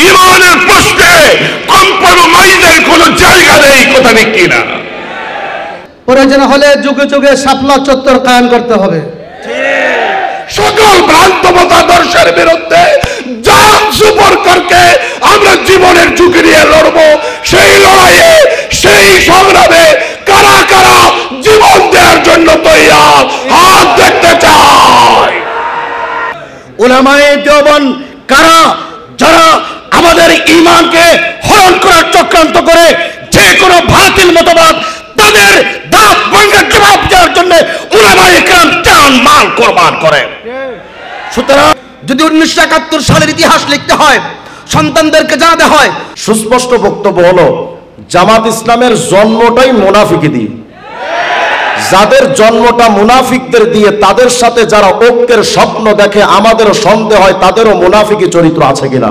ইমানের প্রশ্নে কম্প্রোমাইজের কোনো জায়গা নেই, কথা ঠিক কিনা? প্রয়োজন হলে যুগে যুগে শাপলা চত্বর কায়েম করতে হবে। সকল ভ্রান্ত মতাদর্শের বিরুদ্ধে জান সুপর করকে আমরা জীবনের ঝুঁকি নিয়ে লড়বো। সেই লড়াইয়ে, সেই সংগ্রামে কারা কারা জীবন দেওয়ার জন্য তৈয়ার, হাত দেখতে চাই। উলামায়ে দেওবন্দ কারা, যারা আমাদের ঈমানকে হরণ করার চক্রান্ত করে যে কোনো বাতিল মতবাদ তাদের দাঁত ভাঙার জবাব দেওয়ার জন্য উলামায়ে কেরাম জান মাল কোরবান করেন। সুতরাং যদি 1971 সালের ইতিহাস লিখতে হয়, সন্তানদেরকে জানাতে হয়, সুস্পষ্ট বক্তব্য হলো জামাত ইসলামের জন্মটাই মুনাফিকি দিয়ে। যাদের জন্মটা মুনাফিকদের দিয়ে, তাদের সাথে যারা ঐক্যের স্বপ্ন দেখে, আমাদেরও সন্দেহ হয় তাদেরও মুনাফিকি চরিত্র আছে কিনা।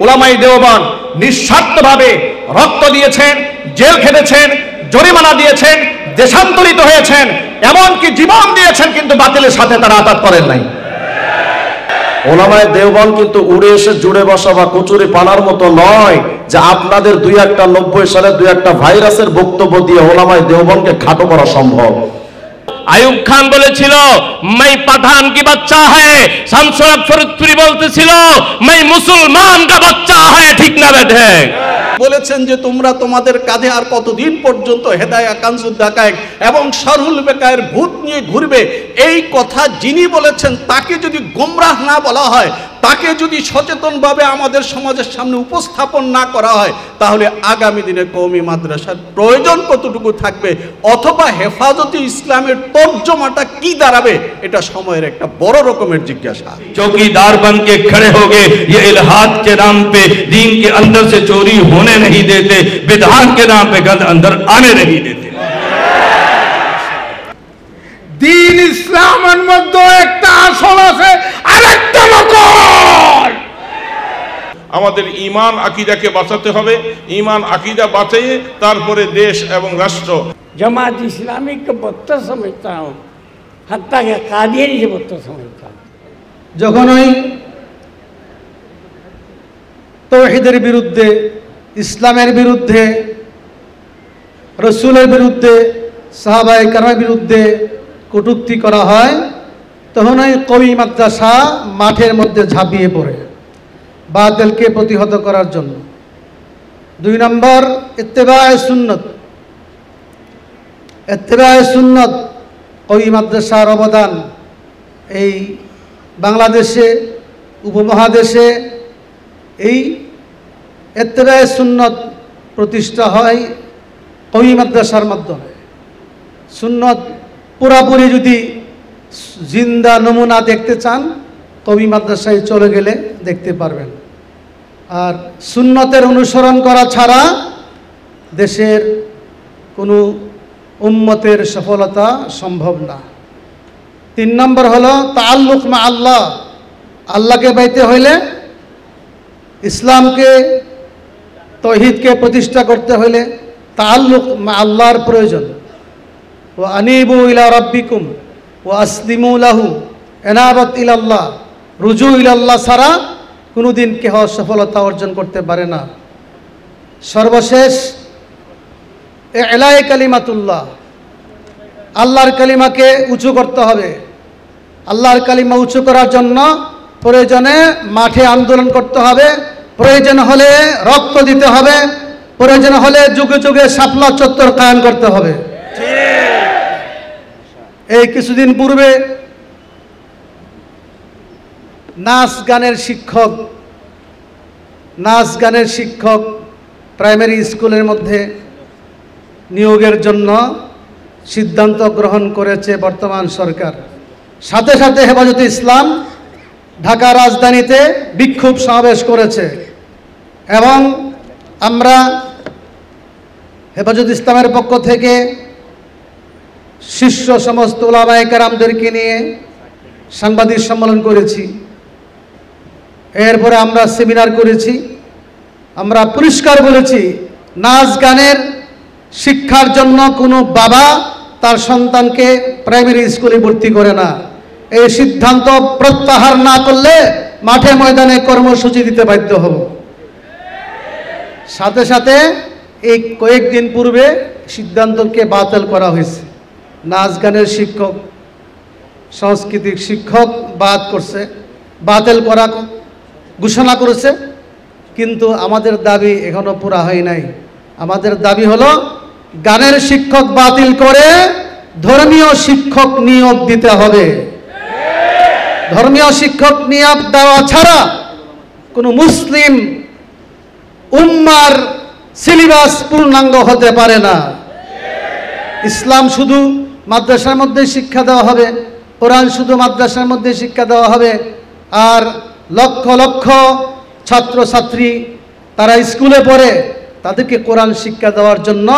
উলামায়ে দেওবন্দ নিঃস্বার্থভাবে রক্ত দিয়েছেন, জেল খেটেছেন, জরিমানা দিয়েছেন, দেশান্তরিত হয়েছেন, এমনকি জীবন দিয়েছেন, কিন্তু বাতিলের সাথে তারা আঘাত করেন নাই। ওলামায়ে দেওবন্দ কিন্তু উড়ে এসে জুড়ে বসা বা কচুরি পানার মতো নয় যে আপনাদের 90 সালে 2-1 ভাইরাসের বক্তব্য দিয়ে ওলামায়ে দেওবন্দকে খাটো করা সম্ভব। আয়ুব খান বলেছিল मैं पठान की बच्चा है, শামসুল হক ফরিদপুরি বলতেছিল मैं মুসলমান का बच्चा है। ঠিক না বেঠে? বলেছেন যে তোমরা তোমাদের কাঁধে আর কতদিন পর্যন্ত হেদায়া কানজুদ দাকায়েক এবং শারহুল বেকায়ের ভূত নিয়ে ঘুরবে। এই কথা যিনি বলেছেন তাকে যদি গোমরাহ না বলা হয়, তাকে যদি সচেতনভাবে আমাদের সমাজের সামনে উপস্থাপন না করা হয়, তাহলে আগামী দিনে কওমি মাদ্রাসার প্রয়োজন কতটুকু থাকবে, অথবা হেফাজতে ইসলামের তর্জমাটা কি দাঁড়াবে, এটা সময়ের একটা বড় রকমের জিজ্ঞাসা। चौकीदार बन के खड़े हो गए, ये इल्हाद के नाम पे दीन के अंदर से चोरी होने नहीं देते, बिदअत के नाम पे गंद अंदर आने नहीं देते। দিন ইসলামের মধ্যে একটা আসল আছে, আরেকটা নকল। আমাদের ঈমান আকীদাকে বাঁচাতে হবে। ঈমান আকীদা বাঁচিয়ে তারপরে দেশ এবং রাষ্ট্র। जमात इस्लामी को बदतर समझता हूँ, हत्ता के कादियानी से बदतर समझता हूँ। যখনই তাওহীদের বিরুদ্ধে, ইসলামের বিরুদ্ধে, রাসূলের বিরুদ্ধে, সাহাবায়ে কেরামের বিরুদ্ধে কটূক্তি করা হয়, তখনই কওমি মাদ্রাসা মাঠের মধ্যে ঝাঁপিয়ে পড়ে বাতিলকে প্রতিহত করার জন্য। 2 নম্বর ইত্তেবায়ে সুন্নত। ইত্তেবায়ে সুন্নত কওমি মাদ্রাসার অবদান এই বাংলাদেশে, উপমহাদেশে এই ইত্তেবায়ে সুন্নত প্রতিষ্ঠা হয় কওমি মাদ্রাসার মাধ্যমে। সুন্নত পুরাপুরি যদি জিন্দা নমুনা দেখতে চান, কওমি মাদ্রাসায় চলে গেলে দেখতে পারবেন। আর সুন্নতের অনুসরণ করা ছাড়া দেশের কোনো উম্মতের সফলতা সম্ভব না। 3 নম্বর হলো তাআল্লুক মা আল্লাহ। আল্লাহকে পাইতে হইলে, ইসলামকে, তাওহীদকে প্রতিষ্ঠা করতে হইলে তাআল্লুক মা আল্লাহর প্রয়োজন। ওয়া আনিবু ইলা রাব্বিকুম ওয়া আসলিমু লাহু, এনাবাত ইলাল্লাহ, রুজু ইলাল্লাহ ছাড়া কোনোদিন কেহ সফলতা অর্জন করতে পারে না। সর্বশেষ ইলায়ে কালিমাতুল্লাহ, আল্লাহর কালিমাকে উঁচু করতে হবে। আল্লাহর কালিমা উঁচু করার জন্য প্রয়োজনে মাঠে আন্দোলন করতে হবে, প্রয়োজন হলে রক্ত দিতে হবে, প্রয়োজন হলে যুগে যুগে শাপলা চত্বর কায়েম করতে হবে। এই কিছুদিন পূর্বে নাচ গানের শিক্ষক প্রাইমারি স্কুলের মধ্যে নিয়োগের জন্য সিদ্ধান্ত গ্রহণ করেছে বর্তমান সরকার। সাথে সাথে হেফাজতে ইসলাম ঢাকা রাজধানীতে বিক্ষোভ সমাবেশ করেছে এবং আমরা হেফাজতে ইসলামের পক্ষ থেকে শীর্ষ সমস্ত উলামায়ে কেরামদেরকে নিয়ে সাংবাদিক সম্মেলন করেছি। এরপরে আমরা সেমিনার করেছি। আমরা পরিষ্কার বলেছি, নাচ গানের শিক্ষার জন্য কোনো বাবা তার সন্তানকে প্রাইমারি স্কুলে ভর্তি করে না। এই সিদ্ধান্ত প্রত্যাহার না করলে মাঠে ময়দানে কর্মসূচি দিতে বাধ্য হব। সাথে সাথে এই কয়েকদিন পূর্বে সিদ্ধান্তকে বাতিল করা হয়েছে। নাচ গানের শিক্ষক, সাংস্কৃতিক শিক্ষক বাতিল করা ঘোষণা করেছে, কিন্তু আমাদের দাবি এখনো পুরা হয় নাই। আমাদের দাবি হলো গানের শিক্ষক বাতিল করে ধর্মীয় শিক্ষক নিয়োগ দিতে হবে। ধর্মীয় শিক্ষক নিয়োগ দেওয়া ছাড়া কোনো মুসলিম উম্মার সিলেবাস পূর্ণাঙ্গ হতে পারে না। ইসলাম শুধু মাদ্রাসার মধ্যে শিক্ষা দেওয়া হবে, কোরআন শুধু মাদ্রাসার মধ্যে শিক্ষা দেওয়া হবে, আর লক্ষ লক্ষ ছাত্রছাত্রী তারা স্কুলে পড়ে, তাদেরকে কোরআন শিক্ষা দেওয়ার জন্য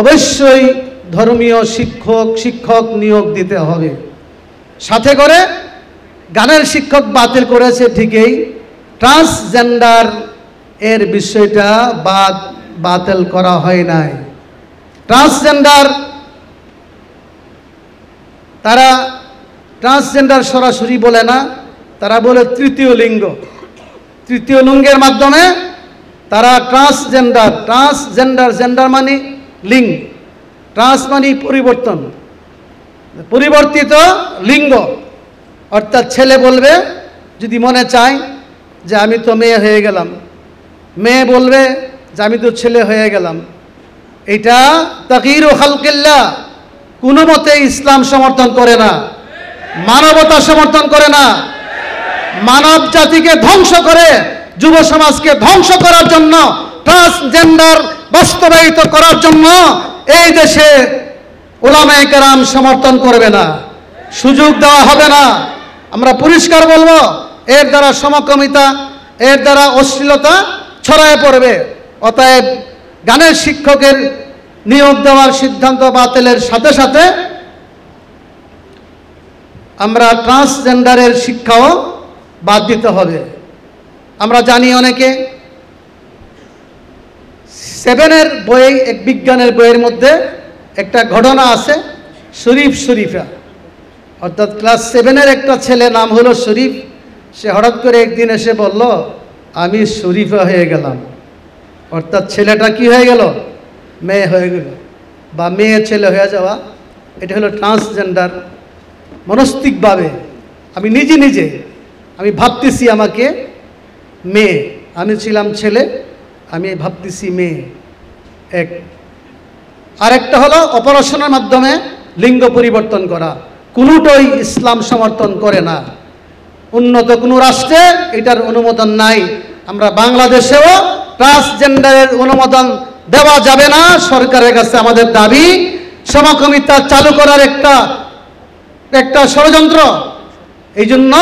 অবশ্যই ধর্মীয় শিক্ষক নিয়োগ দিতে হবে। সাথে করে গানের শিক্ষক বাতিল করেছে ঠিকই, ট্রান্সজেন্ডার এর বিষয়টা বাতিল করা হয় নাই। ট্রান্সজেন্ডার তারা ট্রান্সজেন্ডার সরাসরি বলে না, তারা বলে তৃতীয় লিঙ্গ। তৃতীয় লিঙ্গের মাধ্যমে তারা ট্রান্সজেন্ডার জেন্ডার মানে লিঙ্গ, ট্রান্স মানে পরিবর্তন, পরিবর্তিত লিঙ্গ। অর্থাৎ ছেলে বলবে যদি মনে চায় যে আমি তো মেয়ে হয়ে গেলাম, মেয়ে বলবে যে আমি তো ছেলে হয়ে গেলাম। এটা তাগয়ীরু খালকিল্লাহ, কোনো মতে ইসলাম সমর্থন করে না, মানবতা সমর্থন করে না। মানব জাতিকে ধ্বংস করে, যুব সমাজকে ধ্বংস করার জন্য, ট্রান্সজেন্ডার বাস্তবায়িত করার জন্য এই দেশে উলামায়ে কেরাম সমর্থন করবে না, সুযোগ দেওয়া হবে না। আমরা পরিষ্কার বলবো, এর দ্বারা সমকামিতা, এর দ্বারা অশ্লীলতা ছড়ায় পড়বে। অতএব গানের শিক্ষকের নিয়োগ দেওয়ার সিদ্ধান্ত বাতিলের সাথে সাথে আমরা ট্রান্সজেন্ডারের শিক্ষাও বাদ দিতে হবে। আমরা জানি অনেকে 7-এর বই, এক বিজ্ঞানের বইয়ের মধ্যে একটা ঘটনা আছে, শরীফা। অর্থাৎ ক্লাস 7-এর একটা ছেলে, নাম হলো শরীফ। সে হঠাৎ করে একদিন এসে বলল আমি শরীফা হয়ে গেলাম। অর্থাৎ ছেলেটা কি হয়ে গেল? মেয়ে হয়ে গেল, বা মেয়ে ছেলে হয়ে যাওয়া। এটা হলো ট্রান্সজেন্ডার। মনস্তিকভাবে আমি নিজে আমি ভাবতেছি আমাকে মেয়ে, আমি ছিলাম ছেলে, আমি ভাবতেছি মেয়ে। আরেকটা হলো অপারেশনের মাধ্যমে লিঙ্গ পরিবর্তন করা। কোনোটাই ইসলাম সমর্থন করে না। উন্নত কোনো রাষ্ট্রে এটার অনুমোদন নাই। আমরা বাংলাদেশেও ট্রান্সজেন্ডারের অনুমোদন দেওয়া যাবে না। সরকারের কাছে আমাদের দাবি, সমকামিতা চালু করার একটা ষড়যন্ত্র। এই জন্য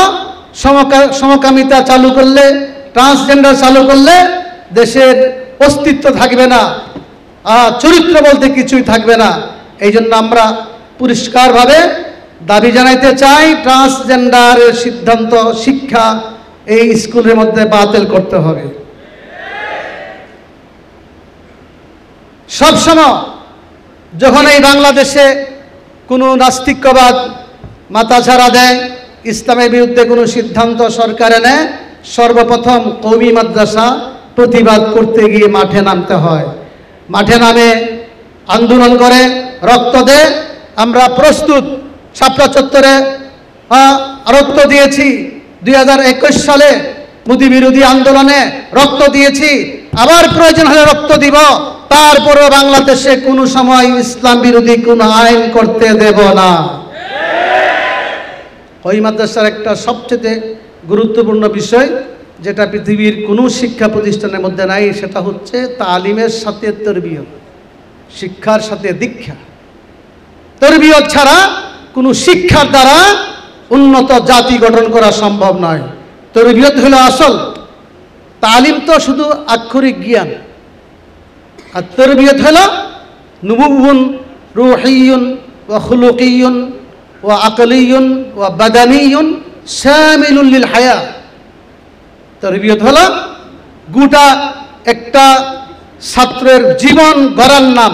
সমকামিতা চালু করলে, ট্রান্সজেন্ডার চালু করলে দেশের অস্তিত্ব থাকবে না, চরিত্র বলতে কিছুই থাকবে না। এই জন্য আমরা পরিষ্কারভাবে দাবি জানাইতে চাই, ট্রান্সজেন্ডারের সিদ্ধান্ত, শিক্ষা এই স্কুলের মধ্যে বাতিল করতে হবে। সবসময় যখন এই বাংলাদেশে কোনো নাস্তিক্যবাদ মাথাছাড়া দেয়, ইসলামের বিরুদ্ধে কোনো সিদ্ধান্ত সরকারে নেয়, সর্বপ্রথম কওমি মাদ্রাসা প্রতিবাদ করতে গিয়ে মাঠে নামতে হয়। মাঠে নামে আন্দোলন করে, রক্ত দেয়। আমরা প্রস্তুত। শাপলা চত্বরে রক্ত দিয়েছি, 2021 সালে মোদি বিরোধী আন্দোলনে রক্ত দিয়েছি, আবার প্রয়োজন হলে রক্ত দিব। তারপরও বাংলাদেশে কোনো সময় ইসলাম বিরোধী কোনো আইন করতে দেব না। ওই মাদ্রাসার একটা সবচেয়ে গুরুত্বপূর্ণ বিষয়, যেটা পৃথিবীর কোনো শিক্ষা প্রতিষ্ঠানের মধ্যে নাই, সেটা হচ্ছে তালিমের সাথে তরবিয়ত, শিক্ষার সাথে দীক্ষা। তরবিয়ত ছাড়া কোনো শিক্ষার দ্বারা উন্নত জাতি গঠন করা সম্ভব নয়। তরবিয়ত হলো আসল। তালিম তো শুধু আক্ষরিক জ্ঞান, আর তরবিয়ত হলো নুবুওয়ুন, রূহিয়ুন, ওয়া খুলুকিয়ুন, ওয়া আকলিয়ুন, ওয়া বাদানিয়ুন, শামিলুন লিল হায়া। তরবিয়ত হলো গোটা একটা ছাত্রের জীবন গড়ার নাম।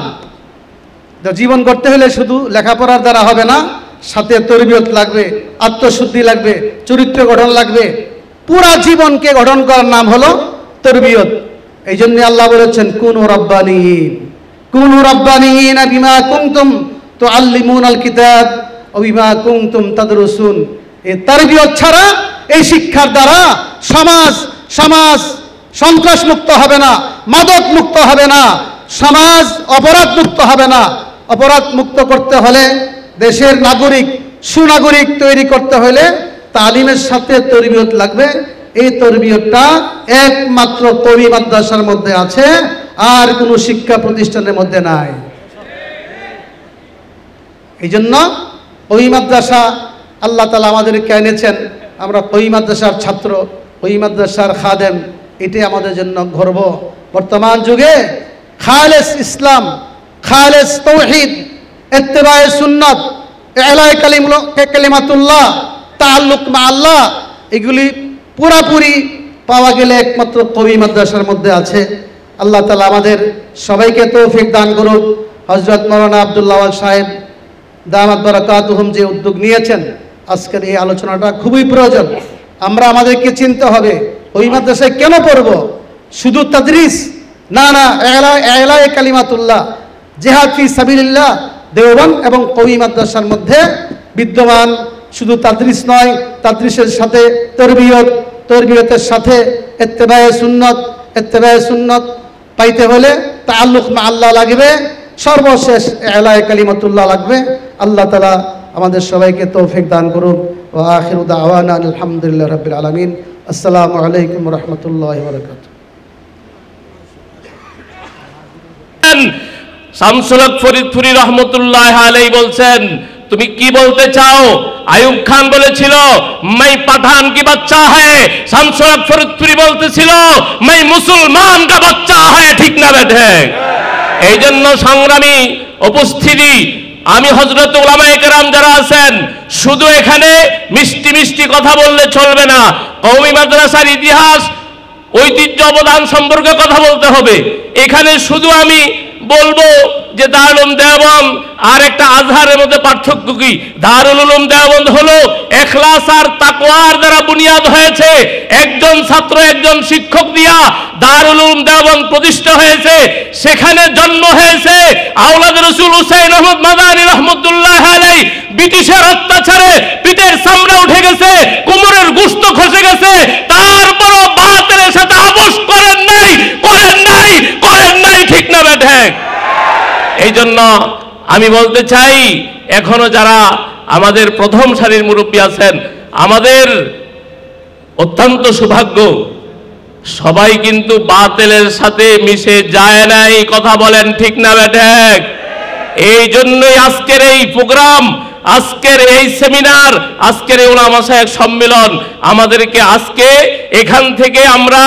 জীবন গড়তে হলে শুধু লেখাপড়ার দ্বারা হবে না, সাথে তরবিয়ত লাগবে, আত্মশুদ্ধি লাগবে, চরিত্র গঠন লাগবে। পুরা জীবনকে গঠন করার নাম হলো তরবিয়ত। এই জন্য আল্লাহ বলেছেন কুনু রাব্বানিয়িন বিমা কুনতুম তুআল্লিমুনাল কিতাব ওয়া বিমা কুনতুম তাদরুসুন। এই তরবিয়ত ছাড়া, এই শিক্ষার দ্বারা সমাজ সন্ত্রাস মুক্ত হবে না, মাদক মুক্ত হবে না, সমাজ অপরাধ মুক্ত হবে না। অপরাধ মুক্ত করতে হলে, দেশের সুনাগরিক তৈরি করতে হলে তালিমের সাথে তরবিয়ত লাগবে। এই তরবিয়তটা একমাত্র কওমি মাদ্রাসার মধ্যে আছে, আর কোনো শিক্ষা প্রতিষ্ঠানের মধ্যে নাই। এই জন্য কওমি মাদ্রাসা আল্লাহ তাআলা আমাদেরকে এনেছেন, আমরা কওমি মাদ্রাসার ছাত্র, কওমি মাদ্রাসার খাদেম, এটাই আমাদের জন্য গর্ব। বর্তমান যুগে খালেস ইসলাম, খালেস তাওহীদ, ইত্তেবায়ে সুন্নাত, ইলাহি কালিমাতুল্লাহ, তাআল্লুক মা আল্লাহ, এগুলি পুরাপুরি পাওয়া গেলে একমাত্র কওমি মাদ্রাসার মধ্যে আছে। আল্লাহ তাআলা আমাদের সবাইকে তৌফিক দান করুক। হযরত মাওলানা আব্দুল্লাহ আওয়াল সাহেব দামাত বারাকাতুহুম যে উদ্যোগ নিয়েছেন, আজকের এই আলোচনাটা খুবই প্রয়োজন। আমরা আমাদেরকে চিনতে হবে ওই মাদ্রাসায় কেন পড়ব, শুধু তাদরিস না, ইলাহি কালিমাতুল্লাহ, জিহাদ ফি সাবিলিল্লাহ দেওবন্দ এবং কওমি মাদ্রাসার মধ্যে বিদ্যমান। শুধু তাদরিস নয়, তাদরিসের সাথে তরবিয়তের সাথে ইত্তেবায়ে সুন্নাত পাইতে হলে তাআল্লুক মা আল্লাহ লাগবে, সর্বশেষ ইলাহি কালিমাতুল্লাহ লাগবে। আল্লাহ তাআলা আমাদের সবাইকে তৌফিক দান করুন। ওয়া আখিরু দাওয়ানা আলহামদুলিল্লাহি রাব্বিল আলামিন। আসসালামু আলাইকুম ওয়া রাহমাতুল্লাহি ওয়া বারাকাতুহু। শামসুল হক ফরিদপুরি রহমতুল্লাহ আলাইহি বলছেন, তুমি কি বলতে চাও? আয়ুব খান বলেছিল मैं पठान की बच्चा है, শামসুল হক ফরিদপুরি বলতেছিল मैं মুসলমান का बच्चा है। ঠিক না বেঠে? এই জন্য সংগ্রামী উপস্থিতি, আমি হযরত উলামায়ে কেরাম যারা আছেন, শুধু এখানে মিষ্টি কথা বললে চলবে না। কওমি মাদ্রাসার ইতিহাস, ঐতিহ্য, অবদান সম্পর্কে কথা বলতে হবে। এখানে শুধু আমি বলবো যে দারুল উলুম দেওবন্দ আর একটা আজহারের মধ্যে পার্থক্য কি? দারুল উলুম দেওবন্দ হলো ইখলাস আর তাকওয়ার দ্বারা বুনিয়াদ হয়েছে। একজন ছাত্র, একজন শিক্ষক দিয়া দারুল উলুম দেওবন্দ প্রতিষ্ঠা হয়েছে। সেখানে জন্ম হয়েছে আওলাদ রাসূল হুসাইন আহমদ মাদানী রহমতুল্লাহ আলাইহি। ব্রিটিশের অত্যাচারে পিঠের চামড়া উঠে গেছে, কোমরের গোশত খসে গেছে, তারপরও বাতিলের সাথে আপোষ করেন নাই। ঠিক না বেঠে? এই জন্য আমি বলতে চাই, এখনো যারা আমাদের প্রথম সারির মুরব্বী আছেন, আমাদের অত্যন্ত সৌভাগ্য, সবাই কিন্তু বাতিলের সাথে মিশে যায় নাই। কথা বলেন ঠিক না বেঠে? এই জন্যই আজকের এই প্রোগ্রাম, আজকের এই সেমিনার, আজকের এই উলামা শায়েখ সম্মেলন, আমাদেরকে আজকে এখান থেকে আমরা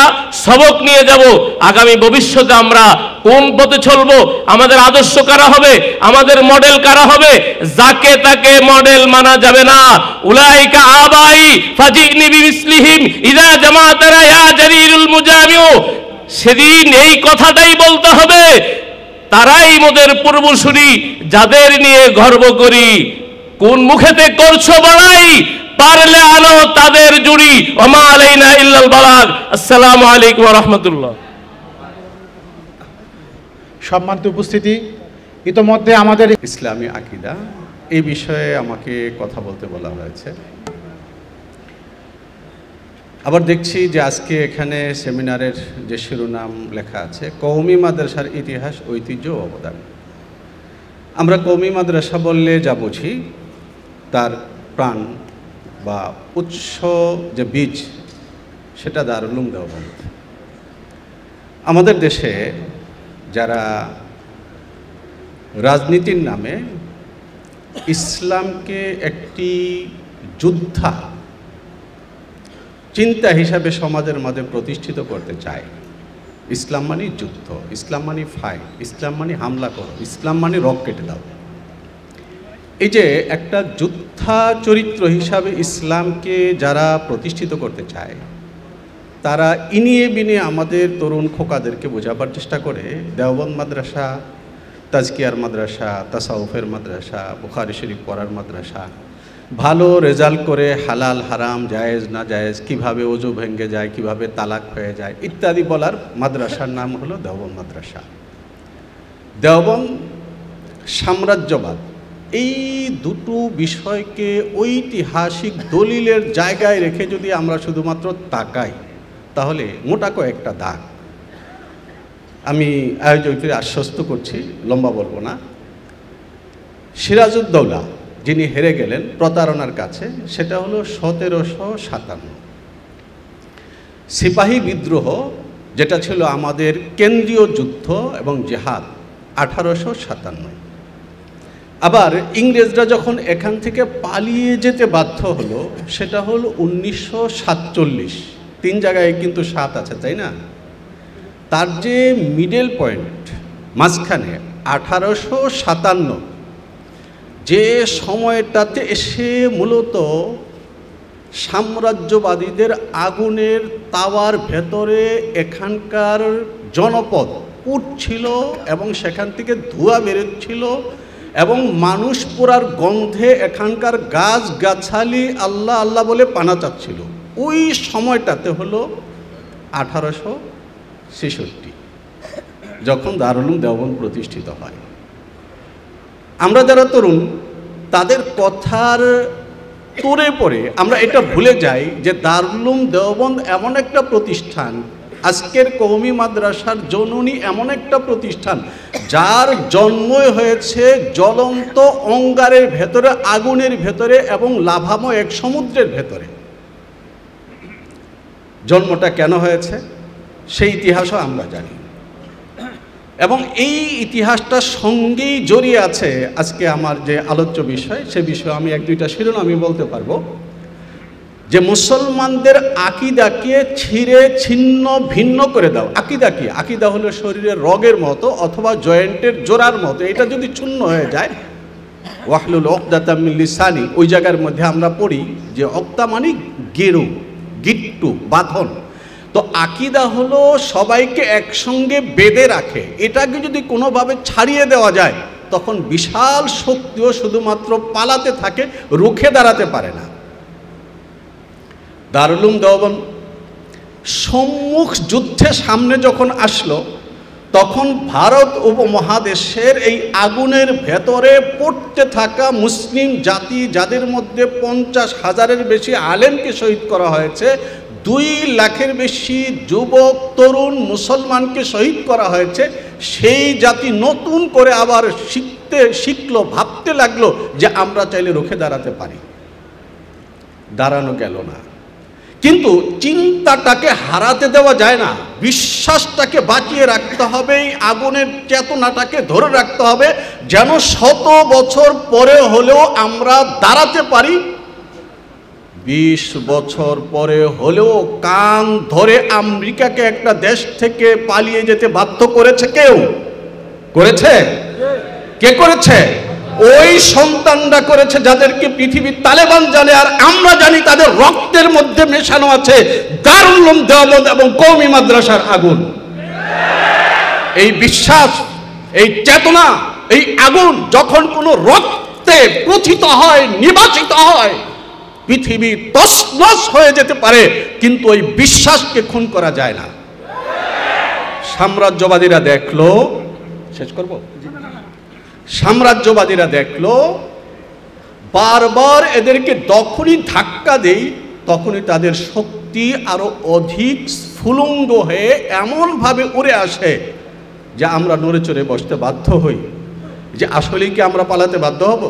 সবক নিয়ে যাব। আগামী ভবিষ্যতে আমরা কোন পথে চলবো, আমাদের আদর্শ কারা হবে, আমাদের মডেল কারা হবে, যাকে তাকে মডেল মানা যাবে না। উলাইকা আবাই ফাজিনি বিমিসলিহিম ইযা জামাতারা ইয়া জারিরুল মুজামিউ। সেদিন এই কথাটাই বলতে হবে, তারাই মোদের পূর্বসূরি, যাদের নিয়ে গর্ব করি। কোন মুখেতে করছো বড়াই, পারলে আনো তাদের জুড়ি। ওমা আলাইনা ইল্লাল বালাগ। আসসালামু আলাইকুম ওয়া রাহমাতুল্লাহ। সম্মানিত উপস্থিতি, ইতোমধ্যে আমাদের ইসলামী আকীদা এই বিষয়ে আমাকে কথা বলতে বলা হয়েছে। আবার দেখছি যে আজকে এখানে সেমিনারের যে শিরোনাম লেখা আছে কওমি মাদ্রাসার ইতিহাস, ঐতিহ্য ও অবদান। আমরা কওমি মাদ্রাসা বললে যা বুঝি, তার প্রাণ বা উৎস যে বীজ, সেটা দারুল উলুম দেওবন্দ। আমাদের দেশে যারা রাজনীতির নামে ইসলামকে একটি যোদ্ধা চিন্তা হিসাবে সমাজের মধ্যে প্রতিষ্ঠিত করতে চায়, ইসলাম মানে যুদ্ধ, ইসলাম মানে ফাইট, ইসলাম মানে হামলা করো, ইসলাম মানে রক কেটে দাও, এই যে একটা যোদ্ধা চরিত্র হিসাবে ইসলামকে যারা প্রতিষ্ঠিত করতে চায়, তারা ইনিয়ে বিনিয়ে আমাদের তরুণ খোকাদেরকে বোঝাবার চেষ্টা করে দেওবন্দ মাদ্রাসা, তাজকিয়ার মাদ্রাসা, তাসাউফের মাদ্রাসা, বুখারী শরীফ পড়ার মাদ্রাসা, ভালো রেজাল্ট করে হালাল হারাম জায়েজ না জায়েজ, কিভাবে ওযু ভেঙে যায়, কিভাবে তালাক হয়ে যায় ইত্যাদি বলার মাদ্রাসার নাম হলো দেওবন্দ মাদ্রাসা। দেওবন্দ সাম্রাজ্যবাদ এই দুটো বিষয়কে ঐতিহাসিক দলিলের জায়গায় রেখে যদি আমরা শুধুমাত্র তাকাই তাহলে মোটা কয়েকটা দাগ। আমি আয়োজকদের আশ্বস্ত করছি, লম্বা বলবো না। সিরাজউদ্দৌলা যিনি হেরে গেলেন প্রতারণার কাছে, সেটা হলো 1757। সিপাহী বিদ্রোহ যেটা ছিল আমাদের কেন্দ্রীয় যুদ্ধ এবং জেহাদ 1857। আবার ইংরেজরা যখন এখান থেকে পালিয়ে যেতে বাধ্য হলো সেটা হলো 1947। 3 জায়গায় কিন্তু 7 আছে, তাই না? তার যে মিডল পয়েন্ট মাঝখানে 1857, যে সময়টাতে এসে মূলত সাম্রাজ্যবাদীদের আগুনের তাওয়ার ভেতরে এখানকার জনপদ উঠছিল এবং সেখান থেকে ধোঁয়া বেরোচ্ছিল এবং মানুষ পোড়ার গন্ধে এখানকার গাছ গাছালি আল্লাহ আল্লাহ বলে পানা চাচ্ছিল, ওই সময়টাতে হলো 1866 যখন দারুল উলুম দেওবন্দ প্রতিষ্ঠিত হয়। আমরা যারা তরুণ তাদের কথার তোড়ে পড়ে আমরা এটা ভুলে যাই যে দারুল উলুম দেওবন্দ এমন একটা প্রতিষ্ঠান, আজকের কওমি মাদ্রাসার জননী এমন একটা প্রতিষ্ঠান যার জন্মই হয়েছে জ্বলন্ত অঙ্গারের ভেতরে, আগুনের ভেতরে এবং লাভাময় এক সমুদ্রের ভেতরে। জন্মটা কেন হয়েছে সেই ইতিহাসও আমরা জানি এবং এই ইতিহাসটার সঙ্গেই জড়িয়ে আছে আজকে আমার যে আলোচ্য বিষয়, সে বিষয়ে আমি 1-2টা শিরোনাম বলতে পারবো। যে মুসলমানদের আকিদাকে ছিঁড়ে ছিন্ন ভিন্ন করে দাও। আকিদা কি? আকিদা হলো শরীরের রগের মতো অথবা জয়েন্টের জোড়ার মতো, এটা যদি চূর্ণ হয়ে যায়, ওয়াহলুল উকদাতা মিন লিসানি, ওই জায়গার মধ্যে আমরা পড়ি যে উকদা মানে গেরু, গিট্টু, বাঁধন। তো আকিদা হলো সবাইকে একসঙ্গে বেঁধে রাখে, এটাকে যদি কোনোভাবে ছাড়িয়ে দেওয়া যায় তখন বিশাল শক্তিও শুধুমাত্র পালাতে থাকে, রুখে দাঁড়াতে পারে না। দারুল উলুম দেওবন্দ সম্মুখ যুদ্ধে সামনে যখন আসলো তখন ভারত উপমহাদেশের এই আগুনের ভেতরে পড়তে থাকা মুসলিম জাতি, যাদের মধ্যে 50,000-এর বেশি আলেমকে শহীদ করা হয়েছে, 2 লাখের বেশি যুবক তরুণ মুসলমানকে শহীদ করা হয়েছে, সেই জাতি নতুন করে আবার শিখলো, ভাবতে লাগলো যে আমরা চাইলে রুখে দাঁড়াতে পারি। দাঁড়ানো গেল না, কিন্তু চিন্তাটাকে হারাতে দেওয়া যায় না, বিশ্বাসটাকে বাঁচিয়ে রাখতে হবে, এই আগুনের চেতনাটাকে ধরে রাখতে হবে, যেন 100 বছর পরে হলেও আমরা দাঁড়াতে পারি। 20 বছর পরে হলেও কান ধরে আমেরিকাকে একটা দেশ থেকে পালিয়ে যেতে বাধ্য করেছে কেউ? করেছে? কে করেছে? ওই সন্তানরা করেছে যাদেরকে পৃথিবীর তালেবান জানে, আর আমরা জানি তাদের রক্তের মধ্যে মেশানো আছে দারুল উলুম দেওবন্দ এবং কওমি মাদ্রাসার আগুন। এই বিশ্বাস, এই চেতনা, এই আগুন যখন কোনো রক্তে প্রথিত হয়, নিবাসিত হয়, পৃথিবী তছনছ হয়ে যেতে পারে, কিন্তু ওই বিশ্বাসকে খুন করা যায় না। সাম্রাজ্যবাদীরা দেখলো, শেষ করব, সাম্রাজ্যবাদীরা দেখলো বারবার এদেরকে যখনই ধাক্কা দেই তখনই তাদের শক্তি আরো অধিক স্ফুলঙ্গ হয়ে এমনভাবে উড়ে আসে যে আমরা নড়ে চড়ে বসতে বাধ্য হই, যে আসলেই কি আমরা পালাতে বাধ্য হব?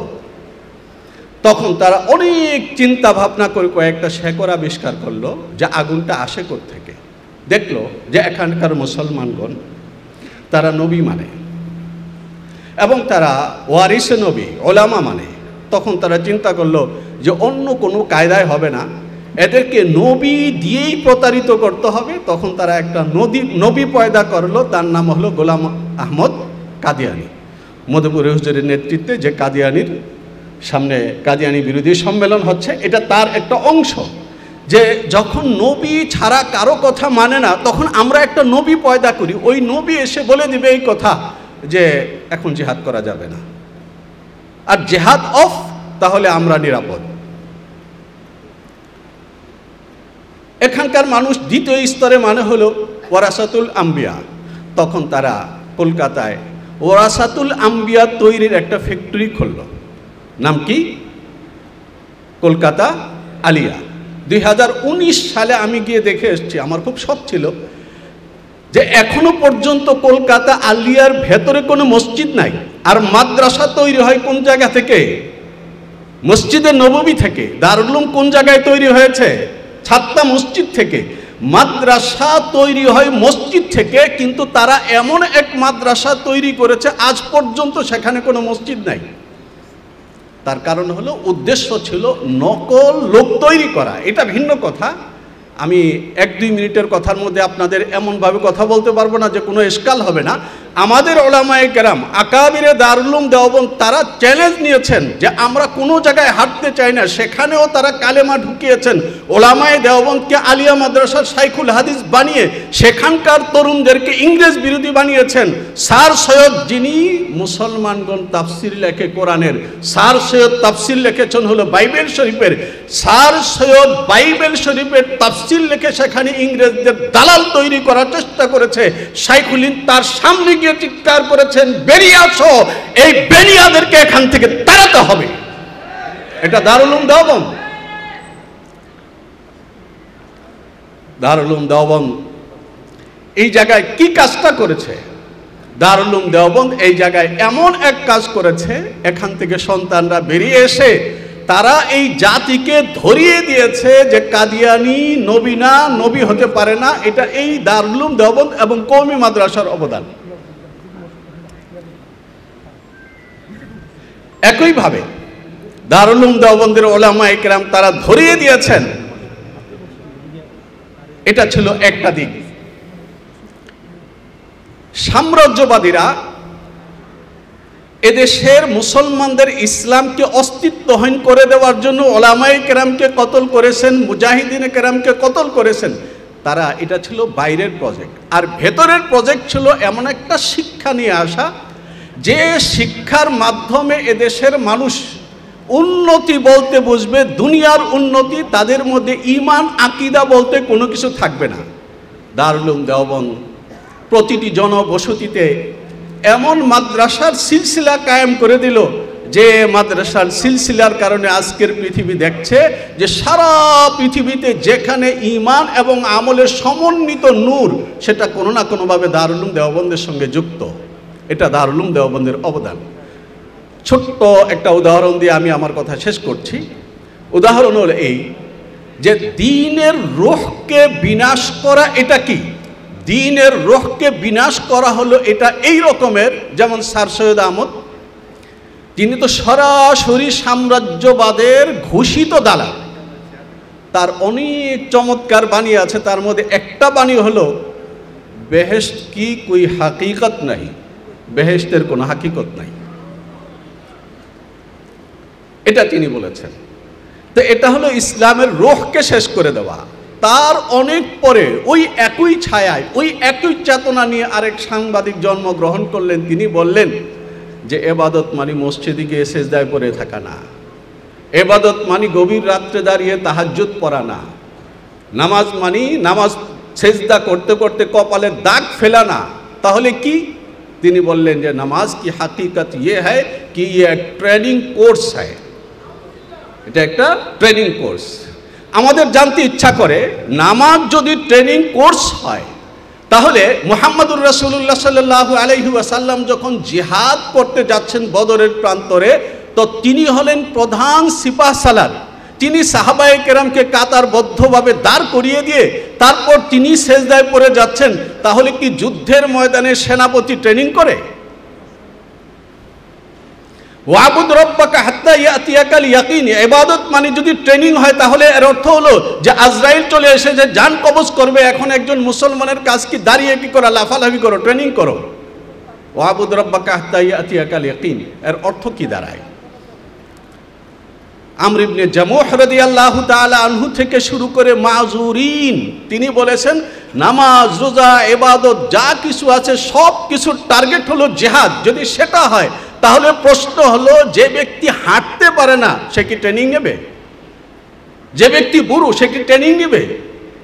তখন তারা অনেক চিন্তা ভাবনা করে কয়েকটা শেকড় আবিষ্কার করলো যে আগুনটা আসে কোত্থেকে। দেখলো যে এখানকার মুসলমানগণ তারা নবী মানে এবং তারা ওয়ারিসে নবী, ওলামা মানে। তখন তারা চিন্তা করলো যে অন্য কোনো কায়দায় হবে না, এদেরকে নবী দিয়েই প্রতারিত করতে হবে। তখন তারা একটা নবী পয়দা করলো, তার নাম হলো গোলাম আহমদ কাদিয়ানি। মধুপুর হুজুরের নেতৃত্বে যে কাদিয়ানির সামনে কাদিয়ানি বিরোধী সম্মেলন হচ্ছে, এটা তার একটা অংশ। যে যখন নবী ছাড়া কারো কথা মানে না, তখন আমরা একটা নবী পয়দা করি, ওই নবী এসে বলে দিবে এই কথা যে এখন জিহাদ করা যাবে না, আর জিহাদ অফ, তাহলে আমরা নিরাপদ। এখানকার মানুষ দ্বিতীয় স্তরে মানে হলো ওয়ারাসাতুল আম্বিয়া। তখন তারা কলকাতায় ওয়ারাসাতুল আম্বিয়া তৈরির একটা ফ্যাক্টরি খুলল, নাম কি? কলকাতা আলিয়া। 2019 সালে আমি গিয়ে দেখে এসেছি, আমার খুব শখ ছিল যে এখনো পর্যন্ত কলকাতা আলিয়ার ভেতরে কোনো মসজিদ নাই। আর মাদ্রাসা তৈরি হয় কোন জায়গা থেকে? মসজিদে নববী থেকে। দারুল উলুম কোন জায়গায় তৈরি হয়েছে? ছাত্তা মসজিদ থেকে। মাদ্রাসা তৈরি হয় মসজিদ থেকে, কিন্তু তারা এমন এক মাদ্রাসা তৈরি করেছে আজ পর্যন্ত সেখানে কোনো মসজিদ নাই। তার কারণ হলো উদ্দেশ্য ছিল নকল লোক তৈরি করা। এটা ভিন্ন কথা। আমি 1-2 মিনিটের কথার মধ্যে আপনাদের এমনভাবে কথা বলতে পারবো না যে কোনো ইশকাল হবে না। আমাদের ওলামায়ে কেরাম আকাবিরে দারুল উলুম দেওবন্দ তারা চ্যালেঞ্জ নিয়েছেন যে আমরা কোনো জায়গায় হাঁটতে চাই না, সেখানেও তারা কালেমা ঢুকিয়েছেন। ওলামায়ে দেওবন্দকে আলিয়া মাদ্রাসার শাইখুল হাদিস বানিয়ে সেখানকার তরুণদেরকে ইংরেজ বিরোধী বানিয়েছেন। স্যার সৈয়দ, যিনি মুসলমানগণ তাফসির লেখে কোরআনের, স্যার সৈয়দ তাফসির লিখেছেন হলো বাইবেল শরীফের। স্যার সৈয়দ বাইবেল শরীফের তাফসির লিখে সেখানে ইংরেজদের দালাল তৈরি করার চেষ্টা করেছে। শাইখুল হিন্দ তার সামনে গিয়ে চিৎকার করেছেন, বেরিয়ে আসো, এই বেনিয়াদেরকে এখান থেকে তাড়াতে হবে। এটা দারুল উলুম দেওবন্দ। দারুল উলুম দেওবন্দ এই জায়গায় কি কাজটা করেছে? দারুল উলুম দেওবন্দ এই জায়গায় এমন এক কাজ করেছে, এখান থেকে সন্তানরা বেরিয়ে এসে তারা এই জাতিকে ধরিয়ে দিয়েছে যে কাদিয়ানি নবী না, নবী হতে পারে না। এটা এই দারুল উলুম দেওবন্দ এবং কওমি মাদ্রাসার অবদান। একইভাবে দারুল উলুম দেওবন্দের ওলামায়ে কেরাম তারা ধরিয়ে দিয়েছেন। এটা ছিল একটা দিক। সাম্রাজ্যবাদীরা এদেশের মুসলমানদের ইসলামকে অস্তিত্বহীন করে দেওয়ার জন্য ওলামায়ে কেরামকে কতল করেছেন, মুজাহিদিনে কেরামকে কতল করেছেন। তারা এটা ছিল বাইরের প্রজেক্ট। আর ভেতরের প্রজেক্ট ছিল এমন একটা শিক্ষা নিয়ে আসা যে শিক্ষার মাধ্যমে এদেশের মানুষ উন্নতি বলতে বুঝবে, দুনিয়ার উন্নতি। তাদের মধ্যে ঈমান আকীদা বলতে কোনো কিছু থাকবে না। দারুল উলুম দেওবন্দ প্রতিটি জনবসতিতে এমন মাদ্রাসার সিলসিলা কায়েম করে দিল যে মাদ্রাসার সিলসিলার কারণে আজকের পৃথিবী দেখছে যে সারা পৃথিবীতে যেখানে ঈমান এবং আমলের সমন্বিত নূর, সেটা কোনো না কোনোভাবে দারুল উলুম দেওবন্দের সঙ্গে যুক্ত। এটা দারুল উলুম দেওবন্দের অবদান। ছোট্ট একটা উদাহরণ দিয়ে আমি আমার কথা শেষ করছি। উদাহরণ হলো এই যে দ্বীনের রূহকে বিনাশ করা। এটা কি? দ্বীনের রূহকে বিনাশ করা হলো এটা এই রকমের, যেমন স্যার সৈয়দ আহমদ, তিনি তো সরাসরি সাম্রাজ্যবাদের ঘোষিত দালাল। তার অনেক চমৎকার বাণী আছে, তার মধ্যে একটা বাণী হলো বেহেশত কি কোই হাকিকত নাই, বেহেশতের কোনো হাকিকত নাই। এটা তিনি বলেছেন। তো এটা হলো ইসলামের রূহকে শেষ করে দেওয়া। তার অনেক পরে ওই একই ছায়ায়, ওই একই চেতনা নিয়ে আরেক সাংবাদিক জন্মগ্রহণ করলেন। তিনি বললেন যে এবাদত মানে মসজিদে গিয়ে সেজদায় পড়ে থাকা না, এবাদত মানে গভীর রাত্রে দাঁড়িয়ে তাহাজ্জুদ পড়া না, নামাজ মানে নামাজ সেজদা করতে করতে কপালে দাগ ফেলা না। তাহলে কি? তিনি বললেন যে নামাজ কি হাকিকত ইয়ে হ্যায় কি ইয়ে এক ট্রেনিং কোর্স হ্যায়, এটা একটা ট্রেনিং কোর্স। আমাদের জানতে ইচ্ছা করে নামাজ যদি ট্রেনিং কোর্স হয়, তাহলে মুহাম্মদুর রাসূলুল্লাহ সাল্লাল্লাহু আলাইহি ওয়াসাল্লাম যখন জিহাদ করতে যাচ্ছেন বদরের প্রান্তরে, তো তিনি হলেন প্রধান সিপাহ সালার। তিনি সাহাবায়ে কেরামকে কাতারবদ্ধভাবে দাঁড় করিয়ে দিয়ে তারপর তিনি সেজদায় পড়ে যাচ্ছেন। তাহলে কি যুদ্ধের ময়দানে সেনাপতি ট্রেনিং করে? ওয়াবুদ রব্বাকা হাত্তা ইয়াতিয়াকাল ইয়াকিন, ইবাদত মানে যদি ট্রেনিং হয়, তাহলে এর অর্থ হলো যে আজরাইল চলে এসে যে জান কবজ করবে, এখন একজন মুসলমানের কাজ কি দাঁড়িয়ে কি করা, লাফালাফি করো, ট্রেনিং করো। ওয়াবুদ রব্বাকা হাত্তা ইয়াতিয়াকাল ইয়াকিন এর অর্থ কি দাঁড়ায়? আমর ইবনে জামুহ রাদিয়াল্লাহু তাআলা আনহু থেকে শুরু করে মাজুরিন, তিনি বলেছেন নামাজ, রোজা, ইবাদত যা কিছু আছে সব কিছুর টার্গেট হলো জিহাদ। যদি সেটা হয়, তাহলে প্রশ্ন হলো যে ব্যক্তি হাঁটতে পারে না সে কি ট্রেনিং নেবে? যে ব্যক্তি বুড়ো সে কি ট্রেনিং নেবে?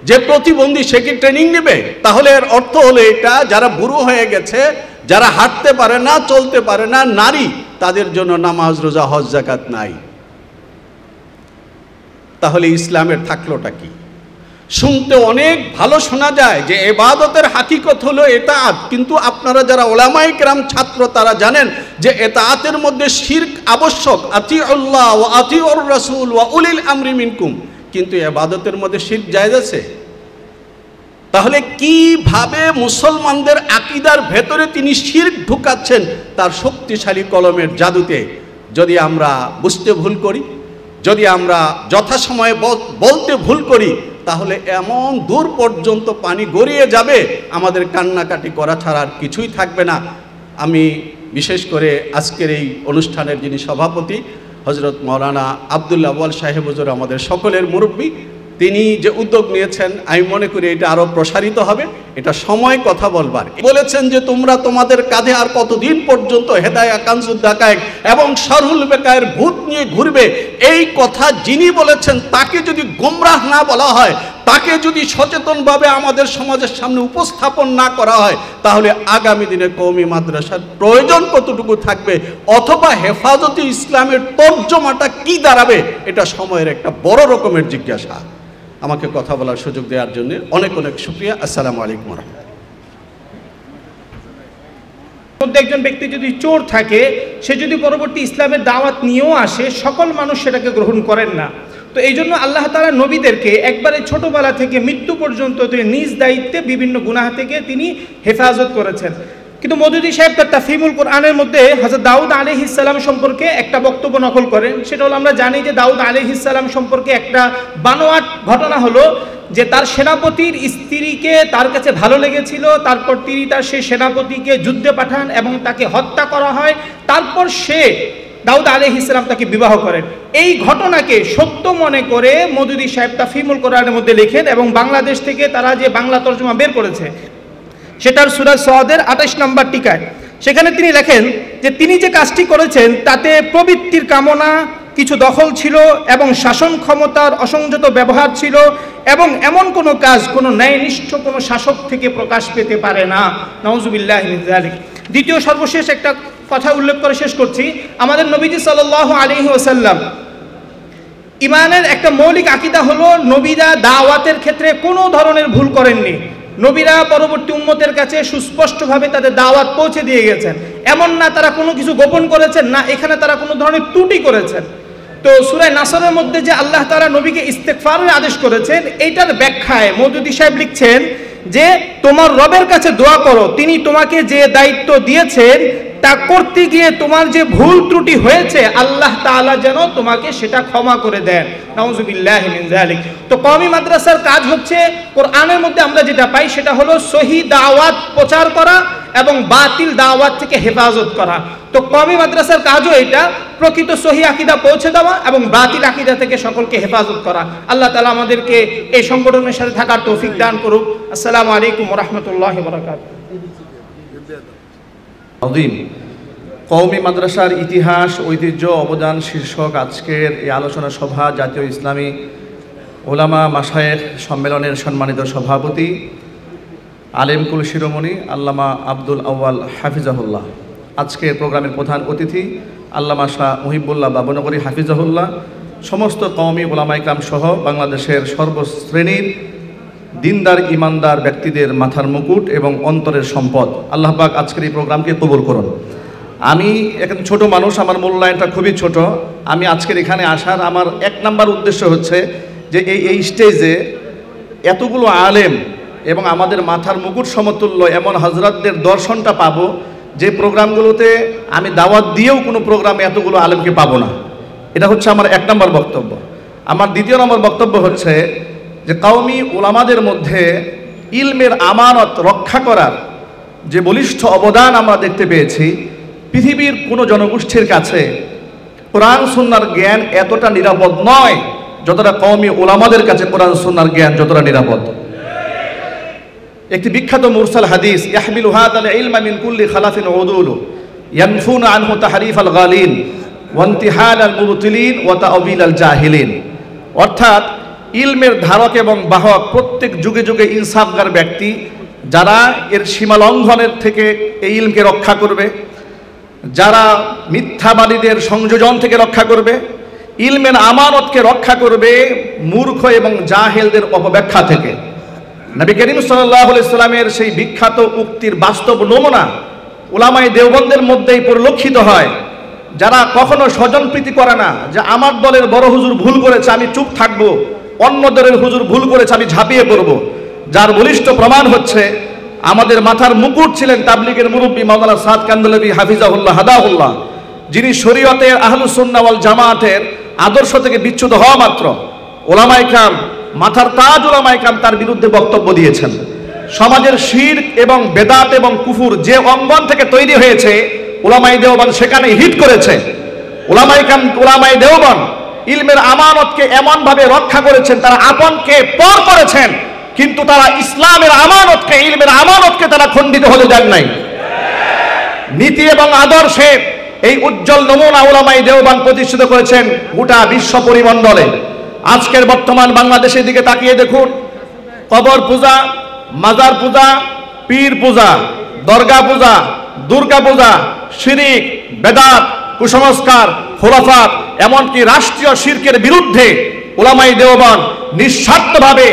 যে প্রতিবন্ধী সে কি ট্রেনিং নেবে? তাহলে এর অর্থ হলো এটা, যারা বুড়ো হয়ে গেছে, যারা হাঁটতে পারে না, চলতে পারে না, নারী, তাদের জন্য নামাজ, রোজা, হজ, যাকাত নাই। তাহলে ইসলামের থাকলোটা কি? শুনতে অনেক ভালো শোনা যায় যে ইবাদতের হাকিকত হলো ইতাআত, কিন্তু আপনারা যারা উলামায়ে কেরাম ছাত্র তারা জানেন যে ইতাআতের মধ্যে শিরক আবশ্যক, আতিউল্লাহ ওয়া আতিউর রাসূল ওয়া উলিল আমরি মিনকুম, কিন্তু ইবাদতের মধ্যে শিরক জায়েজ আছে? তাহলে কিভাবে মুসলমানদের আকীদার ভেতরে তিনি শিরক ঢুকাচ্ছেন তার শক্তিশালী কলমের জাদুতে? যদি আমরা বুঝতে ভুল করি, যদি আমরা যথাসময়ে বলতে ভুল করি, তাহলে এমন দূর পর্যন্ত পানি গড়িয়ে যাবে, আমাদের কান্নাকাটি করা ছাড়া আর কিছুই থাকবে না। আমি বিশেষ করে আজকের এই অনুষ্ঠানের যিনি সভাপতি হযরত মাওলানা আব্দুল্লাহ আউয়াল সাহেব হুজুর, আমাদের সকলের মুরব্বী, তিনি যে উদ্যোগ নিয়েছেন আমি মনে করি এটা আরো প্রসারিত হবে। এটা সময় কথা বলবার। বলেছেন যে তোমরা তোমাদের কাঁধে আর কতদিন পর্যন্ত হেদায়া কানজুদ দাকায়েক এবং শারহুল বেকায়ের ভূত নিয়ে ঘুরবে, এই কথা যিনি বলেছেন তাকে যদি গোমরাহ না বলা হয়, তাকে যদি সচেতনভাবে আমাদের সমাজের সামনে উপস্থাপন না করা হয়, তাহলে আগামী দিনে কওমি মাদ্রাসার প্রয়োজন কতটুকু থাকবে, অথবা হেফাজতে ইসলামের তর্জমাটা কি দাঁড়াবে, এটা সময়ের একটা বড় রকমের জিজ্ঞাসা। আমাকে কথা বলার সুযোগ দেওয়ার জন্য অনেক অনেক শুকরিয়া। আসসালামু আলাইকুম ওয়া রাহমাতুল্লাহ। একজন ব্যক্তি যদি চোর থাকে, সে যদি পরবর্তী ইসলামের দাওয়াত নিয়েও আসে, সকল মানুষ সেটাকে গ্রহণ করেন না। তো এই জন্য আল্লাহ তাআলা নবীদেরকে একবারে ছোটবেলা থেকে মৃত্যু পর্যন্ত তিনি নিজ দায়িত্বে বিভিন্ন গুনাহ থেকে তিনি হেফাজত করেছেন। কিন্তু মওদুদী সাহেব তার তাফহিমুল কোরআনের মধ্যে হযরত দাউদ আলাইহিস সালাম সম্পর্কে একটা বক্তব্য নকল করেন। সেটা হলো, আমরা জানি যে দাউদ আলাইহিস সালাম সম্পর্কে একটা বানোয়াট ঘটনা হলো যে তার সেনাপতির স্ত্রীকে তার কাছে ভালো লেগেছিল, তারপর তিনি তার সেই সেনাপতিকে যুদ্ধে পাঠান এবং তাকে হত্যা করা হয়, তারপর সে দাউদ আলাইহিস সালাম তাকে বিবাহ করেন। এই ঘটনাকে সত্য মনে করে মওদুদী সাহেব তাফহিমুল কোরআনের মধ্যে লেখেন এবং বাংলাদেশ থেকে তারা যে বাংলা তর্জমা বের করেছে সেটার সূরা সওয়াদের 28 নম্বর টিকায়, সেখানে তিনি লেখেন যে তিনি যে কাজটি করেছেন তাতে প্রবৃত্তির কামনা, কিছু দখল ছিল এবং শাসন ক্ষমতার অসংযত ব্যবহার ছিল, এবং এমন কোনো কাজ কোনো ন্যায়নিষ্ঠ কোনো শাসক থেকে প্রকাশ পেতে পারে না। নাউজুবিল্লাহি মিন যালিক। দ্বিতীয় সর্বশেষ একটা কথা উল্লেখ করে শেষ করছি। আমাদের নবীজি সাল্লাল্লাহু আলাইহি ওয়াসাল্লাম ইমানের একটা মৌলিক আকীদা হলো, নবীরা দাওয়াতের ক্ষেত্রে কোনো ধরনের ভুল করেননি। নবীরা পরবর্তী উম্মতের কাছে সুস্পষ্টভাবে তাদের দাওয়াত পৌঁছে দিয়ে গেছেন। এমন না তারা কোনো কিছু গোপন করেছেন, না এখানে তারা কোনো ধরনের ত্রুটি করেছেন। তো সূরা নাসরের মধ্যে যে আল্লাহ তাআলা নবীকে ইস্তেগফারের আদেশ করেছেন, এইটার ব্যাখ্যায় মওদুদী সাহেব লিখছেন যে তোমার রবের কাছে দোয়া করো, তিনি তোমাকে যে দায়িত্ব দিয়েছেন তা করতে গিয়ে তোমার যে ভুল ত্রুটি হয়েছে আল্লাহ তাআলা যেন তোমাকে সেটা ক্ষমা করে দেন। নাউজুবিল্লাহি মিন যালিক। তো কওমি মাদ্রাসার কাজ হচ্ছে, কোরআনের মধ্যে আমরা যেটা পাই সেটা হলো সহি দাওয়াত প্রচার করা এবং বাতিল দাওয়াত থেকে হেফাজত করা। তো কওমি মাদ্রাসার কাজও এটা, প্রকৃত সহি আকীদা পৌঁছে দেওয়া এবং বাতিল আকীদা থেকে সকলকে হেফাজত করা। আল্লাহ তাআলা আমাদেরকে এই সংগঠনের সাথে থাকার তৌফিক দান করুক। আসসালামু আলাইকুম ওয়া রাহমাতুল্লাহি ওয়া বারাকাতুহু। কওমি মাদ্রাসার ইতিহাস, ঐতিহ্য, অবদান শীর্ষক আজকের এই আলোচনা সভা জাতীয় ইসলামী ওলামা মাশায়েখ সম্মেলনের সম্মানিত সভাপতি আলেমকুল শিরোমণি আল্লামা আব্দুল আউয়াল হাফিজাহুল্লাহ, আজকের প্রোগ্রামের প্রধান অতিথি আল্লামা শাহ মুহিবুল্লাহ বাবনগরী হাফিজাহুল্লাহ, সমস্ত কওমি ওলামা ইকরাম সহ বাংলাদেশের সর্বশ্রেণীর দিনদার ইমানদার ব্যক্তিদের মাথার মুকুট এবং অন্তরের সম্পদ, আল্লাহ পাক আজকের এই প্রোগ্রামকে কবুল করুন। আমি এখন ছোট মানুষ, আমার মূল্যায়নটা খুবই ছোট। আমি আজকের এখানে আসার আমার এক নাম্বার উদ্দেশ্য হচ্ছে যে এই স্টেজে এতগুলো আলেম এবং আমাদের মাথার মুকুট সমতুল্য এমন হযরতদের দর্শনটা পাবো, যে প্রোগ্রামগুলোতে আমি দাওয়াত দিয়েও কোনো প্রোগ্রামে এতগুলো আলেমকে পাবো না। এটা হচ্ছে আমার এক নম্বর বক্তব্য। আমার দ্বিতীয় নম্বর বক্তব্য হচ্ছে যে কওমি উলামাদের মধ্যে ইলমের আমানত রক্ষা করার যে বলিষ্ঠ অবদান আমরা দেখতে পেয়েছি, পৃথিবীর কোনো জনগোষ্ঠীর কাছে কোরআন সুন্নাহর জ্ঞান এতটা নিরাপদ নয় যতটা কওমি উলামাদের কাছে কোরআন সুন্নাহর জ্ঞান যতটা নিরাপদ। একটি বিখ্যাত মুরসাল হাদিস, ইয়াহমিলু হাযাল ইলমা মিন কুল্লি খালাফিন উদুলু ইয়ানফুনা আনহু তাহরিফ আল গালিন ওয়া ইনতিহাল আল মুবতিলিন ওয়া তা'ওয়িল আল জাহিলিন। অর্থাৎ ইলমের ধারক এবং বাহক, প্রত্যেক যুগে যুগে ইনসাফগার ব্যক্তি, যারা এর সীমা লঙ্ঘনের থেকে এই ইলমকে রক্ষা করবে, যারা মিথ্যাবাদীদের সংযোজন থেকে রক্ষা করবে, ইলমের আমানতকে রক্ষা করবে মূর্খ এবং জাহেলদের অপব্যাখ্যা থেকে। নবী করিম সাল্লাল্লাহু আলাইহি সাল্লামের সেই বিখ্যাত উক্তির বাস্তব নমুনা উলামায়ে দেওবন্দের মধ্যেই পরিলক্ষিত হয়, যারা কখনো স্বজনপ্রীতি করে না, যে আমার দলের বড় হুজুর ভুল করেছে আমি চুপ থাকবো, অন্য দলের হুজুর ভুল করেছে আমি ঝাঁপিয়ে পড়ব। যার বলিষ্ঠ প্রমাণ হচ্ছে আমাদের মাথার মুকুট ছিলেন তাবলীগের মুরব্বী মাওলানা সাদ কান্দলভী হাফিজাহুল্লাহ হাদাহুল্লাহ, যিনি শরীয়তের আহলুস সুন্নাহ ওয়াল জামাতের আদর্শ থেকে বিচ্যুত হওয়া মাত্র ওলামায়ে কেরাম, মাথার তাজ ওলামায়ে কেরাম তার বিরুদ্ধে বক্তব্য দিয়েছেন। সমাজের শিরক এবং বেদাত এবং কুফুর যে অঙ্গন থেকে তৈরি হয়েছে, উলামায়ে দেওবন্দ সেখানে হিট করেছে। উলামায়ে দেওবন্দ ইলমের আমানতকে এমন ভাবে রক্ষা করেছেন, তারা আপনকে পর করেছেন, কিন্তু তারা ইসলামের আমানতকে, ইলমের আমানতকে তারা খণ্ডিত হতে দেন নাই। নীতি এবং আদর্শে এই উজ্জ্বল নমুনা উলামায়ে দেওবন্দ প্রতিষ্ঠিত করেছেন গোটা বিশ্ব পরিমণ্ডলে। আজকের বর্তমান বাংলাদেশের দিকে তাকিয়ে দেখুন, কবর পূজা, মাজার পূজা, পীর পূজা, দরগা পূজা, দুর্গা পূজা, শিরিক, বেদাত, কুসংস্কার, খুরাফাত, এমনকি রাষ্ট্রীয় শিরকের বিরুদ্ধে উলামায়ে দেওবন্দ নিঃস্বার্থভাবে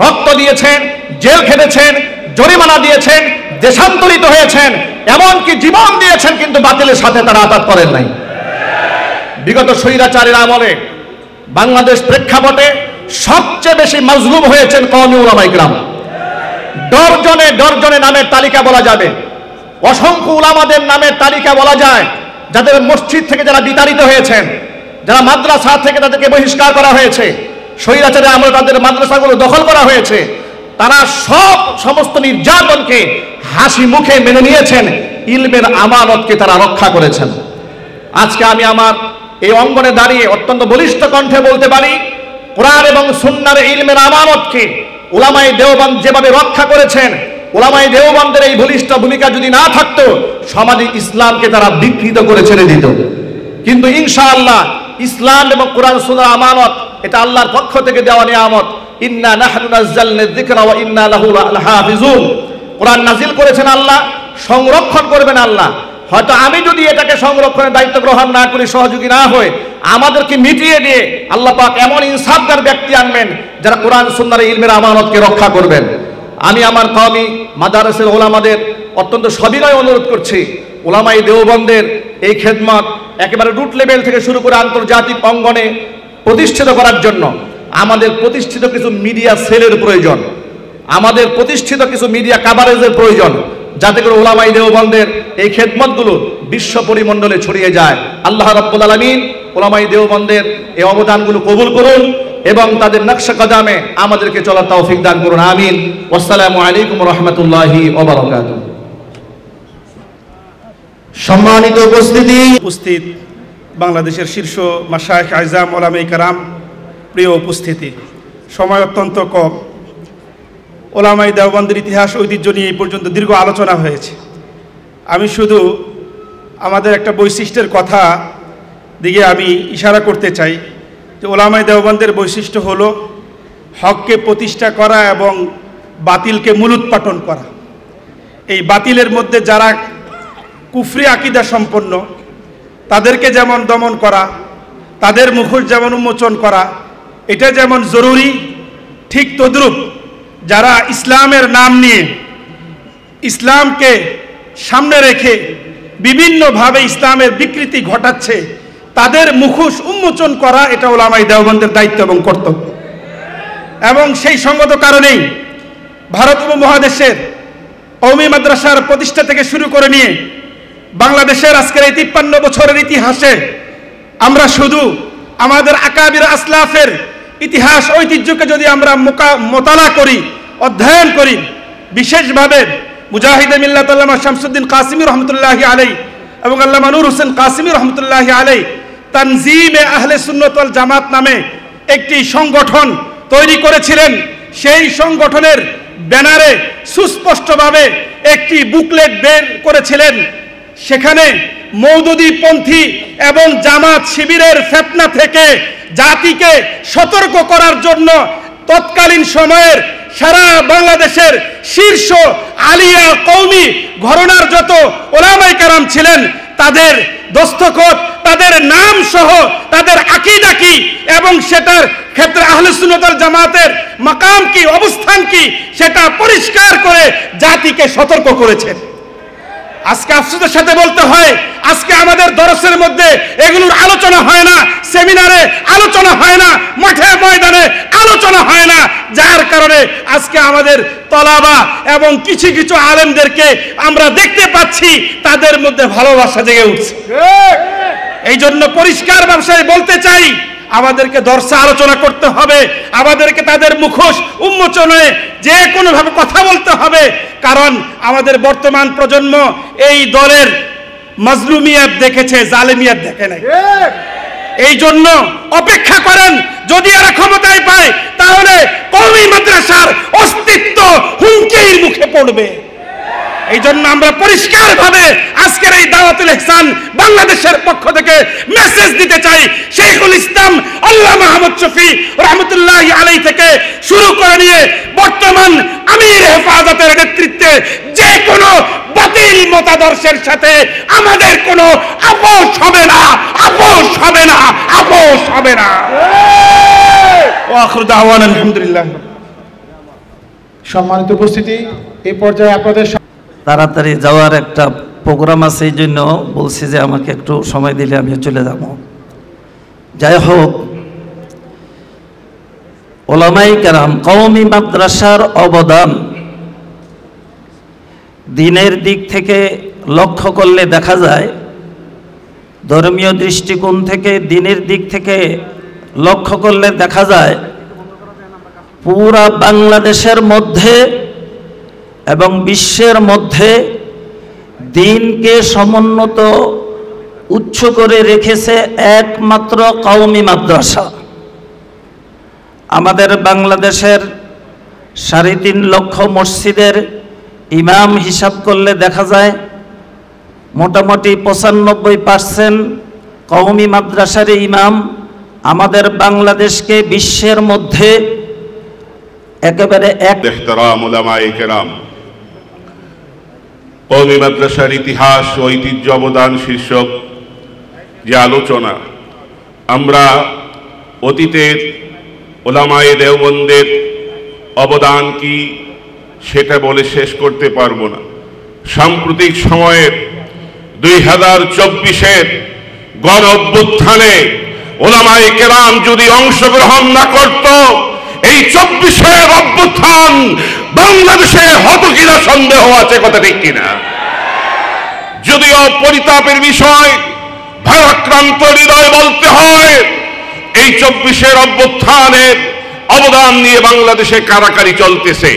রক্ত দিয়েছেন, জেল খেটেছেন, জরিমানা দিয়েছেন, দেশান্তরিত হয়েছেন, এমনকি জীবন দিয়েছেন, কিন্তু বাতিলের সাথে তারা আঘাত করেন নাই। বিগত স্বৈরাচারের আমলে বাংলাদেশ প্রেক্ষাপটে সবচেয়ে বেশি মাজলুম হয়েছেন কওমি উলামায়ে কেরাম। ডজনে ডজনে নামের তালিকা বলা যাবে, অসংখ্য উলামাদের নামের তালিকা বলা যায়, যাদের মসজিদ থেকে যারা বিতাড়িত হয়েছেন, যারা মাদ্রাসা থেকে তাদেরকে বহিষ্কার করা হয়েছে, স্বৈরাচারের আমলে তাদের মাদ্রাসাগুলো দখল করা হয়েছে, তারা সমস্ত নির্যাতনকে হাসি মুখে মেনে নিয়েছেন, ইলমের আমানতকে তারা রক্ষা করেছেন। আজকে আমি আমার এই অঙ্গনে দাঁড়িয়ে অত্যন্ত বলিষ্ঠ কণ্ঠে বলতে পারি, কোরআন এবং সুন্নাহর ইলমের আমানতকে উলামায়ে দেওবন্দ যেভাবে রক্ষা করেছেন, উলামায়ে দেওবন্দের এই বলিষ্ঠ ভূমিকা যদি না থাকতো, সমাজে ইসলামকে তারা বিকৃত করে ছেড়ে দিত। কিন্তু ইনশাআল্লাহ ইসলাম এবং কোরআন সুন্নাহর আমানত, এটা আল্লাহর পক্ষ থেকে দেওয়া নিয়ামত। ইন্না নাহনু নাযালনা যিকরা ওয়া ইন্না লাহু লাহাফিজুন। কোরআন নাজিল করেছেন আল্লাহ, সংরক্ষণ করবেন আল্লাহ। হয়তো আমি যদি এটাকে সংরক্ষণের দায়িত্ব গ্রহণ না করি, সহযোগী না হই, আমাদেরকে মিটিয়ে দিয়ে আল্লাহ পাক এমন ইনসাফগার ব্যক্তি আনবেন যারা কোরআন সুন্নাহর ইলমের আমানতকে রক্ষা করবেন। আমি আমার কওমি মাদারসের ওলামাদের অত্যন্ত সবিনয় অনুরোধ করছি, উলামায়ে দেওবন্দের এই খেদমত একেবারে রুট লেভেল থেকে শুরু করে আন্তর্জাতিক অঙ্গনে প্রতিষ্ঠিত করার জন্য আমাদের প্রতিষ্ঠিত কিছু মিডিয়া সেলের প্রয়োজন, আমাদের প্রতিষ্ঠিত কিছু মিডিয়া কাভারেজের প্রয়োজন, যাতে করে উলামায়ে দেওবন্দের এই খেদমতগুলো বিশ্ব পরিমণ্ডলে ছড়িয়ে যায়। আল্লাহ রাব্বুল আলামিন উলামায়ে দেওবন্দের এই অবদানগুলো কবুল করুন এবং তাদের নকশা কদমে আমাদেরকে চলার তৌফিক দান করুন। আমিন। আসসালামু আলাইকুম ওয়া রাহমাতুল্লাহি ওয়া বারাকাতুহু। সম্মানিত উপস্থিত বাংলাদেশের শীর্ষ মাশায়েখ আযম ওলামায়ে কেরাম, প্রিয় উপস্থিতি, সময় অত্যন্ত কম। ওলামায়ে দেওবন্দের ইতিহাস ঐতিহ্য নিয়ে এই পর্যন্ত দীর্ঘ আলোচনা হয়েছে। আমি শুধু আমাদের একটা বৈশিষ্ট্যের কথা দিকে আমি ইশারা করতে চাই, যে ওলামায়ে দেওবন্দের বৈশিষ্ট্য হলো হককে প্রতিষ্ঠা করা এবং বাতিলকে মূলোৎপাটন করা। এই বাতিলের মধ্যে যারা কুফরি আকীদা সম্পন্ন, তাদেরকে যেমন দমন করা, তাদের মুখোশ যেমন উন্মোচন করা, এটা যেমন জরুরি, ঠিক তদ্রূপ যারা ইসলামের নাম নিয়ে, ইসলামকে সামনে রেখে বিভিন্নভাবে ইসলামের বিকৃতি ঘটাচ্ছে, তাদের মুখোশ উন্মোচন করা, এটা উলামায়ে দেওবন্দের দায়িত্ব এবং কর্তব্য। এবং সেই সঙ্গত কারণেই ভারত উপমহাদেশের কওমি মাদ্রাসার প্রতিষ্ঠা থেকে শুরু করে নিয়ে বাংলাদেশের আজকের এই 53 বছরের ইতিহাসে আমরা শুধু আমাদের আকাবির আসলাফের ইতিহাস ঐতিহ্যকে যদি আমরা মোতালা করি, অধ্যয়ন করি, বিশেষভাবে মুজাহিদে মিল্লাত আল্লামা শামসুদ্দিন কাসিমি রহমতুল্লাহি আলাইহি এবং আল্লামা নূর হোসেন কাসিমি রহমতুল্লাহি আলাইহি তানজিমে আহলে সুন্নাত ওয়াল জামাত নামে একটি সংগঠন তৈরি করেছিলেন। সেই সংগঠনের ব্যানারে সুস্পষ্টভাবে একটি বুকলেট বের করেছিলেন। সেখানে মওদুদীপন্থী এবং জামাত শিবিরের ফিতনা থেকে জাতিকে সতর্ক করার জন্য তৎকালীন সময়ের সারা বাংলাদেশের শীর্ষ আলিয়া কওমি ঘরানার যত ওলামায়ে কেরাম ছিলেন তাদের দস্তখত, তাদের নাম সহ তাদের আকীদা কি এবং সেটার ক্ষেত্রে আহলে সুন্নাত ওয়াল জামাতের মাকাম কি, অবস্থান কি, সেটা পরিষ্কার করে জাতিকে সতর্ক করেছেন। আজকে আফসোসের সাথে বলতে হয়, আজকে আমাদের দরসের মধ্যে এগুলোর আলোচনা হয় না, সেমিনারে আলোচনা হয় না, মাঠে ময়দানে আলোচনা হয় না, যার কারণে আজকে আমাদের তলাবা এবং কিছু কিছু আলেমদেরকে আমরা দেখতে পাচ্ছি তাদের মধ্যে ভালোবাসা জেগে উঠছে। এই জন্য পরিষ্কার ভাষায় বলতে চাই, আমাদেরকে দর্শে আলোচনা করতে হবে, আমাদেরকে তাদের মুখোশ উন্মোচনে যে কোনোভাবে কথা বলতে হবে, কারণ আমাদের বর্তমান প্রজন্ম এই দলের মাজলুমিয়াত দেখেছে, জালেমিয়াত দেখে নাই। এই জন্য অপেক্ষা করেন, যদি এরা ক্ষমতায় পায় তাহলে কওমি মাদ্রাসার অস্তিত্ব হুমকির মুখে পড়বে। এই জন্য আমরা পরিষ্কারভাবে আজকের এই দাওয়াতুল ইহসান বাংলাদেশের পক্ষ থেকে মেসেজ দিতে চাই, শেখুল ইসলাম আল্লামা আহমদ শফী রহমতুল্লাহি আলাইহি থেকে শুরু করে নিয়ে বর্তমান আমির হেফাজতের নেতৃত্বে যে কোনো বাতিল মতাদর্শের সাথে আমাদের কোনো আপোষ হবে না, আপোষ হবে না, আপোষ হবে না। ওয়া আখিরু দাওয়ানা আলহামদুলিল্লাহ। সম্মানিত উপস্থিতি, এই পর্যায়ে আপনাদের তাড়াতাড়ি যাওয়ার একটা প্রোগ্রাম আছে, এই জন্য বলছি যে আমাকে একটু সময় দিলে আমি চলে যাব। যাই হোক, ওলামায়ে কেরাম কওমি মাদ্রাসার অবদান দিনের দিক থেকে লক্ষ্য করলে দেখা যায়, ধর্মীয় দৃষ্টিকোণ থেকে দিনের দিক থেকে লক্ষ্য করলে দেখা যায় পুরা বাংলাদেশের মধ্যে এবং বিশ্বের মধ্যে দিনকে সমুন্নত উচ্চ করে রেখেছে একমাত্র কওমি মাদ্রাসা। আমাদের বাংলাদেশের 3.5 লক্ষ মসজিদের ইমাম হিসাব করলে দেখা যায় মোটামুটি 95% কওমি মাদ্রাসার ইমাম আমাদের বাংলাদেশকে বিশ্বের মধ্যে একেবারে ইহতারাম উলামায়ে কেরাম, কওমি মাদ্রাসার ইতিহাস ও ঐতিহ্য অবদান শীর্ষক যে আলোচনা, আমরা অতীতের উলামায়ে দেওবন্দের অবদান কি সেটা বলে শেষ করতে পারবো না। সাম্প্রতিক সময়ের 2024-এর গণ অভ্যুত্থানে উলামায়ে কেরাম যদি অংশগ্রহণ না করত, এই 24-এর অভ্যুত্থান বাংলাদেশে হতো কিনা সন্দেহ আছে, কথা ঠিক কিনা? যদিও পরিতাপের বিষয়, ভারাক্রান্ত হৃদয় বলতে হয়, এই 24-এর অভ্যুত্থানের অবদান নিয়ে বাংলাদেশে কারাকারি চলতেছে।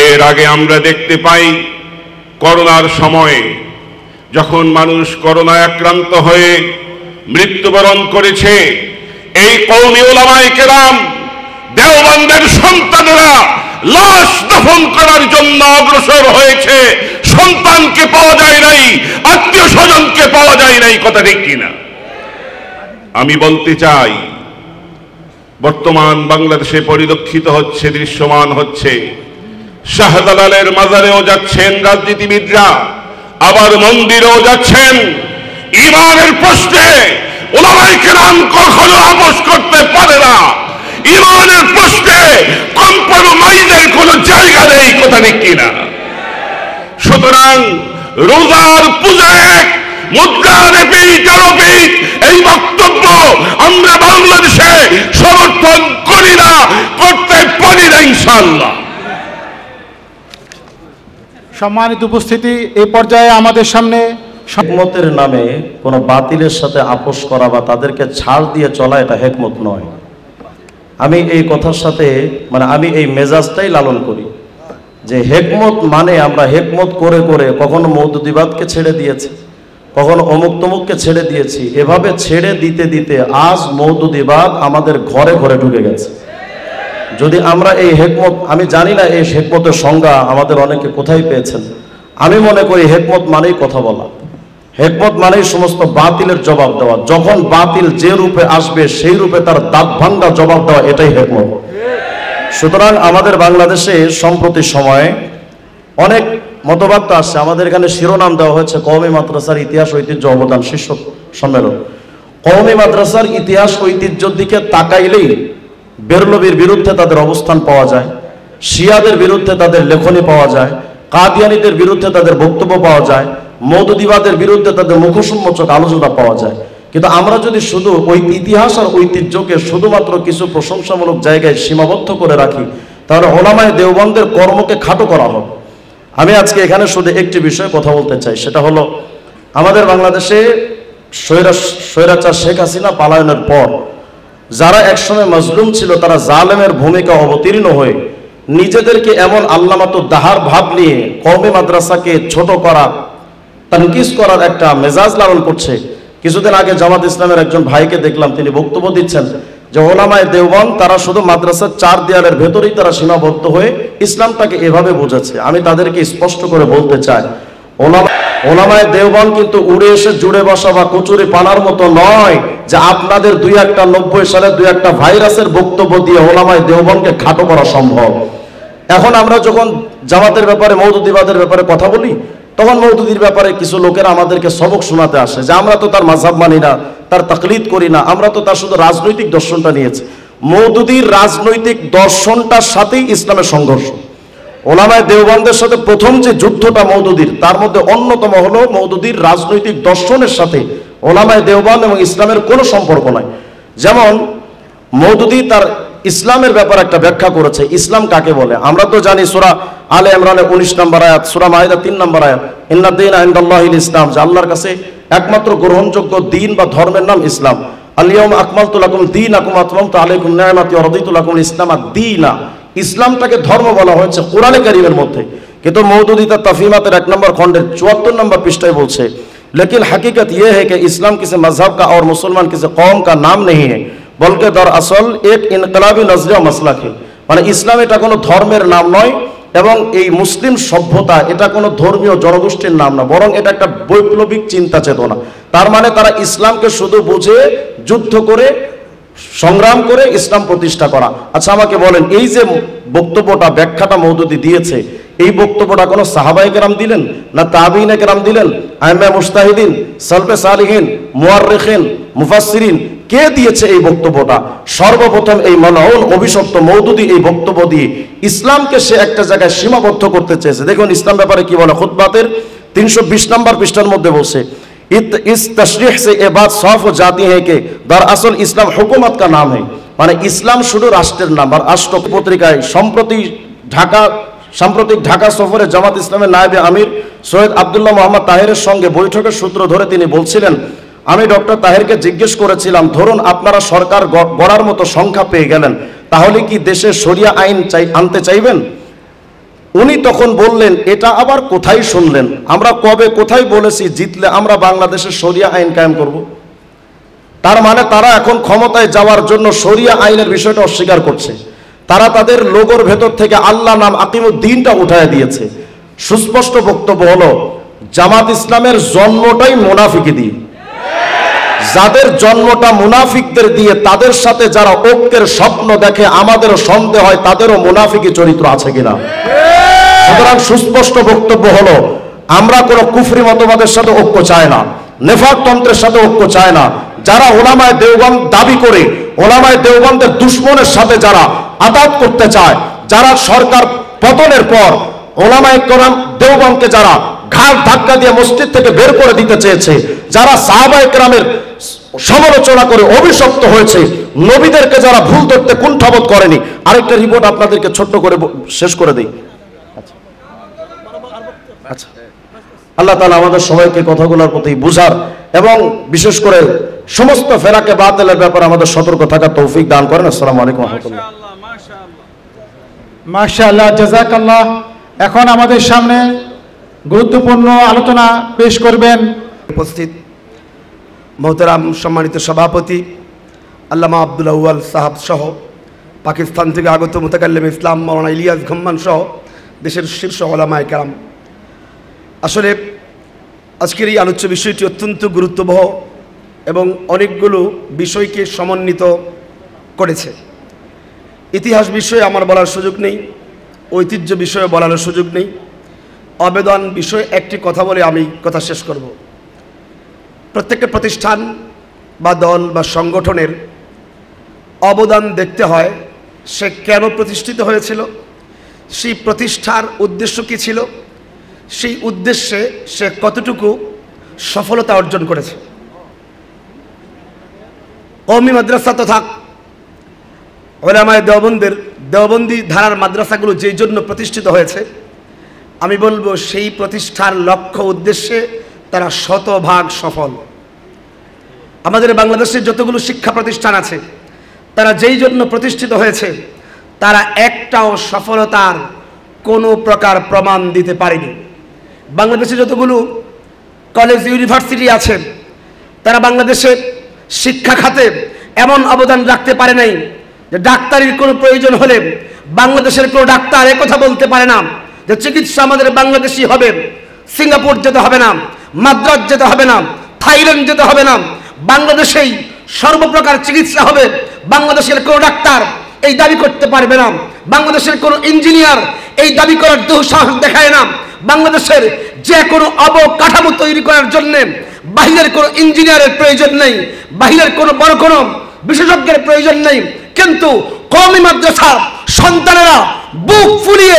এর আগে আমরা দেখতে পাই করোনার সময়ে যখন মানুষ করোনায় আক্রান্ত হয়ে মৃত্যুবরণ করেছে, এই কওমি উলামায়ে কেরাম দেওবন্দের সন্তানেরা লাশ দাফন করার জন্য অগ্রসর হয়েছে। সন্তানকে পাওয়া যায় নাই, আত্মীয় স্বজনকে পাওয়া যায় নাই, কথা ঠিক কিনা? আমি বলতে চাই, বর্তমান বাংলাদেশে পরিলক্ষিত হচ্ছে, দৃশ্যমান হচ্ছে, শাহজালালের মাজারেও যাচ্ছেন রাজনীতিবিদরা, আবার মন্দিরেও যাচ্ছেন। ইমানের প্রশ্নে উলামায়ে কেরাম কখনো আপোষ করতে পারে না। ইমানের প্রশ্নে কম্প্রোমাইজের কোনো জায়গা নেই, কথা ঠিক কিনা? সুতরাং রোজার পূজা এক, মুদ্রার পিঠ এই বক্তব্য আমরা বাংলাদেশে সমর্থন করি না, করতে পারি না ইনশাআল্লাহ। সম্মানিত উপস্থিতি, এই পর্যায়ে আমাদের সামনে হিকমতের নামে কোনো বাতিলের সাথে আপোষ করা বা তাদেরকে ছাড় দিয়ে চলা, এটা হিকমত নয়। আমি এই কথার সাথে আমি এই মেজাজটাই লালন করি যে হিকমত মানে আমরা হিকমত করে করে কখনো মওদুদিবাদকে ছেড়ে দিয়েছি, কখনো অমুক তমুককে ছেড়ে দিয়েছি। এভাবে ছেড়ে দিতে দিতে আজ মওদুদিবাদ আমাদের ঘরে ঘরে ঢুকে গেছে। যদি আমরা এই হিকমত, আমি জানি না এই হিকমতের সংজ্ঞা আমাদের অনেকে কোথায় পেয়েছেন। আমি মনে করি হিকমত মানেই কথা বলা, হিকমত মানেই সমস্ত বাতিলের জবাব দেওয়া। যখন বাতিল যে রূপে আসবে সেই রূপে তার দাঁত ভাঙ্গা জবাব দেওয়া, এটাই হিকমত। সুতরাং আমাদের বাংলাদেশে সম্প্রতি সময়ে অনেক মতবাদ আসছে। আমাদের এখানে শিরোনাম দেওয়া হয়েছে কওমি মাদ্রাসার ইতিহাস ঐতিহ্য অবদান শীর্ষক সম্মেলন। কওমি মাদ্রাসার ইতিহাস ঐতিহ্যের দিকে তাকাইলেই বেরলভির বিরুদ্ধে তাদের অবস্থান পাওয়া যায়, শিয়াদের বিরুদ্ধে তাদের লেখনী পাওয়া যায়, কাদিয়ানীদের বিরুদ্ধে তাদের বক্তব্য পাওয়া যায়, মৌদুদিবাদের বিরুদ্ধে তাদের মুখোন্মোচক আলোচনা পাওয়া যায়। কিন্তু আমরা যদি শুধু ওই ইতিহাস আর ঐতিহ্যকে শুধুমাত্র কিছু প্রশংসামূলক জায়গায় সীমাবদ্ধ করে রাখি, তাহলে ওলামায়ে দেওবন্দের কর্মকে খাটো করা হবে। আমি আজকে এখানে শুধু একটি বিষয়ে কথা বলতে চাই, সেটা হলো আমাদের বাংলাদেশে স্বৈরাচার শেখ হাসিনা পালায়নের পর যারা একসময় মজলুম ছিল, তারা জালেমের ভূমিকা অবতীর্ণ হয়ে নিজেদেরকে এমন আল্লামাতুদ দাহার ভাব নিয়ে কওমি মাদ্রাসাকে ছোট করা, তানকিস করার একটা মেজাজ লালন করছে। কিছুদিন আগে জামাত ইসলামের একজন ভাইকে দেখলাম, তিনি বক্তব্য দিচ্ছেন যে ওলামায়ে দেওবন্দ তারা শুধু মাদ্রাসার চার দেয়ালের ভেতরেই তারা সীমাবদ্ধ হয়ে ইসলামটাকে এভাবে বোঝাচ্ছে। আমি তাদেরকে স্পষ্ট করে বলতে চাই, ওলামায়ে দেওবন্দ কিন্তু উড়ে এসে জুড়ে বসা বা কচুরি পানার মতো নয় যে আপনাদের 90 সালের 2-1 ভাইরাসের বক্তব্য দিয়ে ওলামায়ে দেওবন্দকে খাটো করা সম্ভব। এখন আমরা যখন জামাতের ব্যাপারে, মওদুদিবাদের ব্যাপারে কথা বলি, তখন মওদুদির ব্যাপারে কিছু লোকেরা আমাদেরকে সবক শোনাতে আসে যে আমরা তো তার মাযহাব মানি না, তার তাকলিদ করি না, আমরা তো তার শুধু রাজনৈতিক দর্শনটা নিয়েছি। মওদুদির রাজনৈতিক দর্শনটার সাথেই ইসলামের সংঘর্ষ। ওলামায়ে দেওবন্দের সাথে প্রথম যে যুদ্ধটা মওদুদির, তার মধ্যে অন্যতম হলো মওদুদির রাজনৈতিক দর্শনের সাথে ওলামায়ে দেওবন্দ এবং ইসলামের কোনো সম্পর্ক নাই। যেমন মওদুদি তার ইসলামের ব্যাপারে একটা ব্যাখ্যা করেছে, ইসলাম কাকে বলে। আমরা তো জানি সূরা আলে ইমরানের 19 নম্বর আয়াত, সূরা মাইদা 3 নম্বর আয়াত, ইন্নাদ-দীনা ইনদাল্লাহিল ইসলাম, যে আল্লাহর কাছে একমাত্র গ্রহণযোগ্য দিন বা ধর্মের নাম ইসলাম। আল-ইয়াউমা আকমালতু লাকুম দীনাকুম ওয়া আতমামতু আলাইকুম নি'মাতি ওয়া রাদিতু লাকুমুল ইসলাম দীনা। ইসলামটাকে ধর্ম বলা হয়েছে কোরআনে কারীমের মধ্যে। কিন্তু মওদুদি তার তাফহিমাতের 1 নম্বর খণ্ডের 74 নম্বর পৃষ্ঠায় বলছে, लेकिन हकीकत यह है कि इस्लाम किसी मजहब का और मुसलमान किसी कौम का नाम नहीं है, बल्कि दरअसल एक इनकलाबी नजरिया मसलक है। মানে ইসলাম এটা কোনো ধর্মের নাম নয় এবং এই মুসলিম সভ্যতা এটা কোনো ধর্মীয় জনগোষ্ঠীর নাম না, বরং এটা একটা বৈপ্লবিক চিন্তা চেতনা। তার মানে তারা ইসলামকে শুধু বুঝে যুদ্ধ করে সংগ্রাম করে ইসলাম প্রতিষ্ঠা করা। আচ্ছা আমাকে বলেন, এই যে বক্তব্যটা ব্যাখ্যাটা মওদুদি দিয়েছে, এই বক্তব্যটা কোনো সাহাবায়ে কেরাম দিলেন না তাবিঈনে কেরাম দিলেন, আইম্মা মুজতাহিদিন, সালফে সালিহিন, মুআররিখিন, মুফাসসিরিন, কে দিয়েছে এই বক্তব্যটা? সর্বপ্রথম এই মালউন অভিশপ্ত মওদুদি এই বক্তব্য দিয়ে ইসলামকে সে একটা জায়গায় সীমাবদ্ধ করতে চেয়েছে। দেখুন ইসলাম ব্যাপারে কি বলে, খুতবাতের 320 নম্বর পৃষ্ঠার মধ্যে বলছে, इस तशरीह से ये बात साफ हो जाती है कि दरअसल इस्लाम हुकूमत का नाम है। মানে ইসলাম শুধু রাষ্ট্রের নাম। আর রাষ্ট্র পত্রিকায় সাম্প্রতিক ঢাকা সফরে জামাত ইসলামের নায়েবে আমির সৈয়দ আব্দুল্লাহ মোহাম্মদ তাহেরের সঙ্গে বৈঠকের সূত্র ধরে তিনি বলছিলেন, আমি ডক্টর তাহেরকে জিজ্ঞেস করেছিলাম, ধরুন আপনারা সরকার গড়ার মতো সংখ্যা পেয়ে গেলেন, তাহলে কি দেশে শরিয়া আইন আনতে চাইবেন? উনি তখন বললেন, এটা আবার কোথায় শুনলেন? আমরা কবে কোথায় বলেছি জিতলে আমরা বাংলাদেশে শরিয়া আইন কায়েম করব? তার মানে তারা এখন ক্ষমতায় যাওয়ার জন্য শরিয়া আইনের বিষয়টা অস্বীকার করছে। তারা তাদের লোগোর ভেতর থেকে আল্লাহ নাম আকিমুদ্দিনটা উঠায় দিয়েছে। সুস্পষ্ট বক্তব্য হলো, জামাত ইসলামের জন্মটাই মুনাফিকি দিয়ে। যাদের জন্মটা মুনাফিকদের দিয়ে, তাদের সাথে যারা ঐক্যের স্বপ্ন দেখে, আমাদেরও সন্দেহ হয় তাদেরও মুনাফিকি চরিত্র আছে কিনা। সুতরাং সুস্পষ্ট বক্তব্য হলো, আমরা কোনো কুফরি মতবাদের সাথে ঐক্য চাই না, নেফাক তন্ত্রের সাথে ঐক্য চাই না। যারা ওলামায়ে দেওবন্দ দাবি করে ওলামায়ে দেওবন্দের দুশমনের সাথে যারা আতাত করতে চায়, যারা সরকার পতনের পর ওলামায়ে কেরাম দেওবন্দকে যারা ঘাট ধাক্কা দিয়ে মসজিদ থেকে বের করে দিতে চেয়েছে, যারা সাহাবায়ে কেরামের সমালোচনা করে অভিশপ্ত হয়েছে, নবীদেরকে যারা ভুল ধরতে কুণ্ঠাবোধ করেনি। আরেকটা রিপোর্ট আপনাদেরকে ছোট্ট করে শেষ করে দেই। আচ্ছা, আল্লাহ তাআলা আমাদের সবাইকে কথাগুলোর প্রতি বুঝার এবং বিশেষ করে সমস্ত ফেরাকে বাতিলের ব্যাপারে আমাদের সতর্ক থাকার তৌফিক দান করেন। আসসালামু আলাইকুম ওয়া রাহমাতুল্লাহ। মাশাআল্লাহ, জাযাকাল্লাহ। এখন আমাদের সামনে গুরুত্বপূর্ণ আলোচনা পেশ করবেন উপস্থিত মোহতারাম সম্মানিত সভাপতি আল্লামা আব্দুল আউয়াল সাহাব সহ পাকিস্তান থেকে আগত মুতাকাল্লিম ইসলাম মাওলানা ইলিয়াস ঘম্মান সহ দেশের শীর্ষ উলামায়ে কেরাম। আসলে আজকের এই আলোচ্য বিষয়টি অত্যন্ত গুরুত্ববহ এবং অনেকগুলো বিষয়কে সমন্বিত করেছে। ইতিহাস বিষয়ে আমার বলার সুযোগ নেই, ঐতিহ্য বিষয়ে বলার সুযোগ নেই, আবেদন বিষয়ে একটি কথা বলে আমি কথা শেষ করব। প্রত্যেকটা প্রতিষ্ঠান বা দল বা সংগঠনের অবদান দেখতে হয়, সে কেন প্রতিষ্ঠিত হয়েছিল, সেই প্রতিষ্ঠার উদ্দেশ্য কী ছিল, সেই উদ্দেশ্যে সে কতটুকু সফলতা অর্জন করেছে। কওমি মাদ্রাসা তথা উলামায়ে দেওবন্দি ধারার মাদ্রাসাগুলো যেই জন্য প্রতিষ্ঠিত হয়েছে, আমি বলবো সেই প্রতিষ্ঠার লক্ষ্য উদ্দেশ্যে তারা শতভাগ সফল। আমাদের বাংলাদেশে যতগুলো শিক্ষা প্রতিষ্ঠান আছে তারা যেই জন্য প্রতিষ্ঠিত হয়েছে, তারা একটাও সফলতার কোনো প্রকার প্রমাণ দিতে পারেনি। বাংলাদেশে যতগুলো কলেজ ইউনিভার্সিটি আছে তারা বাংলাদেশের শিক্ষা খাতে এমন অবদান রাখতে পারে নাই যে ডাক্তারির কোনো প্রয়োজন হলে বাংলাদেশের কোনো ডাক্তার একথা বলতে পারে না যে চিকিৎসা আমাদের বাংলাদেশি হবে, সিঙ্গাপুর যেতে হবে না, মাদ্রাজ যেতে হবে না, থাইল্যান্ড যেতে হবে না, বাংলাদেশেই সর্বপ্রকার চিকিৎসা হবে। বাংলাদেশের কোনো ডাক্তার এই দাবি করতে পারবে না, বাংলাদেশের কোনো ইঞ্জিনিয়ার এই দাবি করার দুঃসাহস দেখায় না। বাংলাদেশের যে কোনো অবকাঠামো তৈরি করার জন্য বাহিরের কোনো ইঞ্জিনিয়ারের প্রয়োজন নেই, বাহিরের কোনো বড় কোনো বিশেষজ্ঞের প্রয়োজন নেই, কিন্তু কওমি মাদ্রাসা সন্তানেরা বুক ফুলিয়ে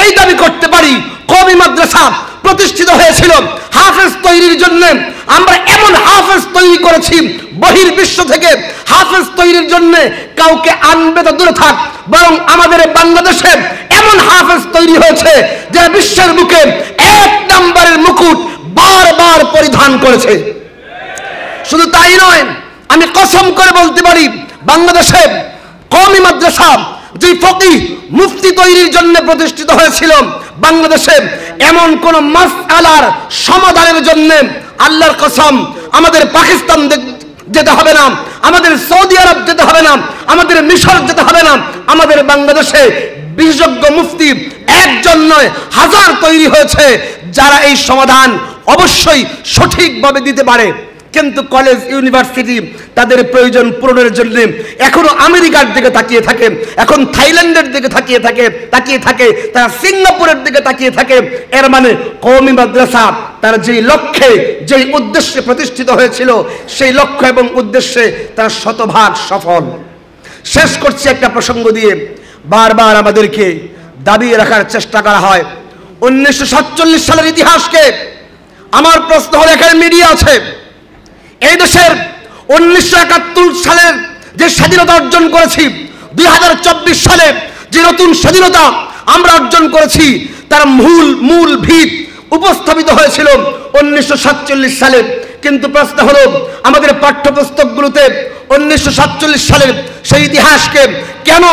এই দাবি করতে পারি কওমি মাদ্রাসা প্রতিষ্ঠিত হয়েছিল হাফেজ তৈরির জন্য। আমরা এমন হাফেজ তৈরি করেছি, বহির্বিশ্ব থেকে হাফেজ তৈরির জন্য কাউকে আনবে তো দূরে থাক, বরং আমাদের বাংলাদেশে এমন হাফেজ তৈরি হয়েছে যারা বিশ্বের বুকে 1 নম্বরের মুকুট বারবার পরিধান করেছে। শুধু তাই নয়, আমি কসম করে বলতে পারি বাংলাদেশে কওমি মাদ্রাসা যে ফকিহ মুফতি তৈরির জন্য প্রতিষ্ঠিত হয়েছিল, বাংলাদেশে এমন কোন মাসআলার সমাধানের জন্য আল্লাহর কসম আমাদের পাকিস্তান যেতে হবে না, আমাদের সৌদি আরব যেতে হবে না, আমাদের মিশর যেতে হবে না, আমাদের বাংলাদেশে বিশেষজ্ঞ মুফতি একজন নয় হাজার তৈরি হয়েছে যারা এই সমাধান অবশ্যই সঠিকভাবে দিতে পারে। কিন্তু কলেজ ইউনিভার্সিটি তাদের প্রয়োজন পূরণের জন্য এখনো আমেরিকার দিকে তাকিয়ে থাকে, এখন থাইল্যান্ডের দিকে তাকিয়ে থাকে, তারা সিঙ্গাপুরের দিকে তাকিয়ে থাকে। এর মানে কওমি মাদ্রাসা তার যেই লক্ষ্যে যেই উদ্দেশ্যে প্রতিষ্ঠিত হয়েছিল সেই লক্ষ্য এবং উদ্দেশ্যে তারা শতভাগ সফল। শেষ করছি একটা প্রসঙ্গ দিয়ে। বারবার আমাদেরকে দাবিয়ে রাখার চেষ্টা করা হয় 1947 সালের ইতিহাসকে। আমার প্রশ্ন হলো, এখানে মিডিয়া আছে, এই দেশের 1971 সালের যে স্বাধীনতা অর্জন করেছি, 2024 সালে যে নতুন স্বাধীনতা আমরা অর্জন করেছি, তার মূল ভিত উপস্থাপিত হয়েছিল 1947 সালে। কিন্তু প্রশ্ন হলো, আমাদের পাঠ্যপুস্তকগুলোতে 1947 সালের সেই ইতিহাসকে কেন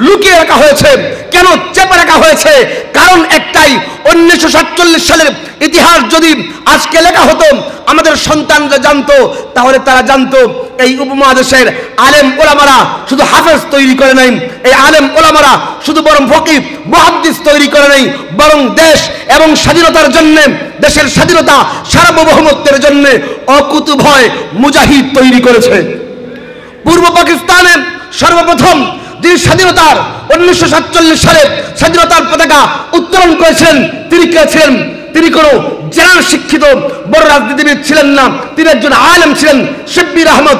লুকিয়ে রাখা হয়েছে, কেন চেপে রাখা হয়েছে? কারণ একটাই, 1947 সালের ইতিহাস যদি আজকে লেখা হতো, আমাদের সন্তানরা জানতো, তাহলে তারা জানতো এই উপমহাদেশের আলেম ওলামারা শুধু হাফেজ তৈরি করে নাই, এই আলেম ওলামারা শুধু বরং ফকিহ মুহাদ্দিস তৈরি করে নাই, বরং দেশ এবং স্বাধীনতার জন্য, দেশের স্বাধীনতা সার্বভৌমত্বের জন্য অকুতভয় মুজাহিদ তৈরি করেছে। পূর্ব পাকিস্তানে সর্বপ্রথম যিনি স্বাধীনতার 1947 সালে স্বাধীনতার পতাকা উত্তোলন করেছিলেন, তিনি কে ছিলেন? তিনি কোনো জেনারেল শিক্ষিত বড় রাজনীতিবিদ ছিলেন না, তিনি একজন আলেম ছিলেন, শিব্বির আহমদ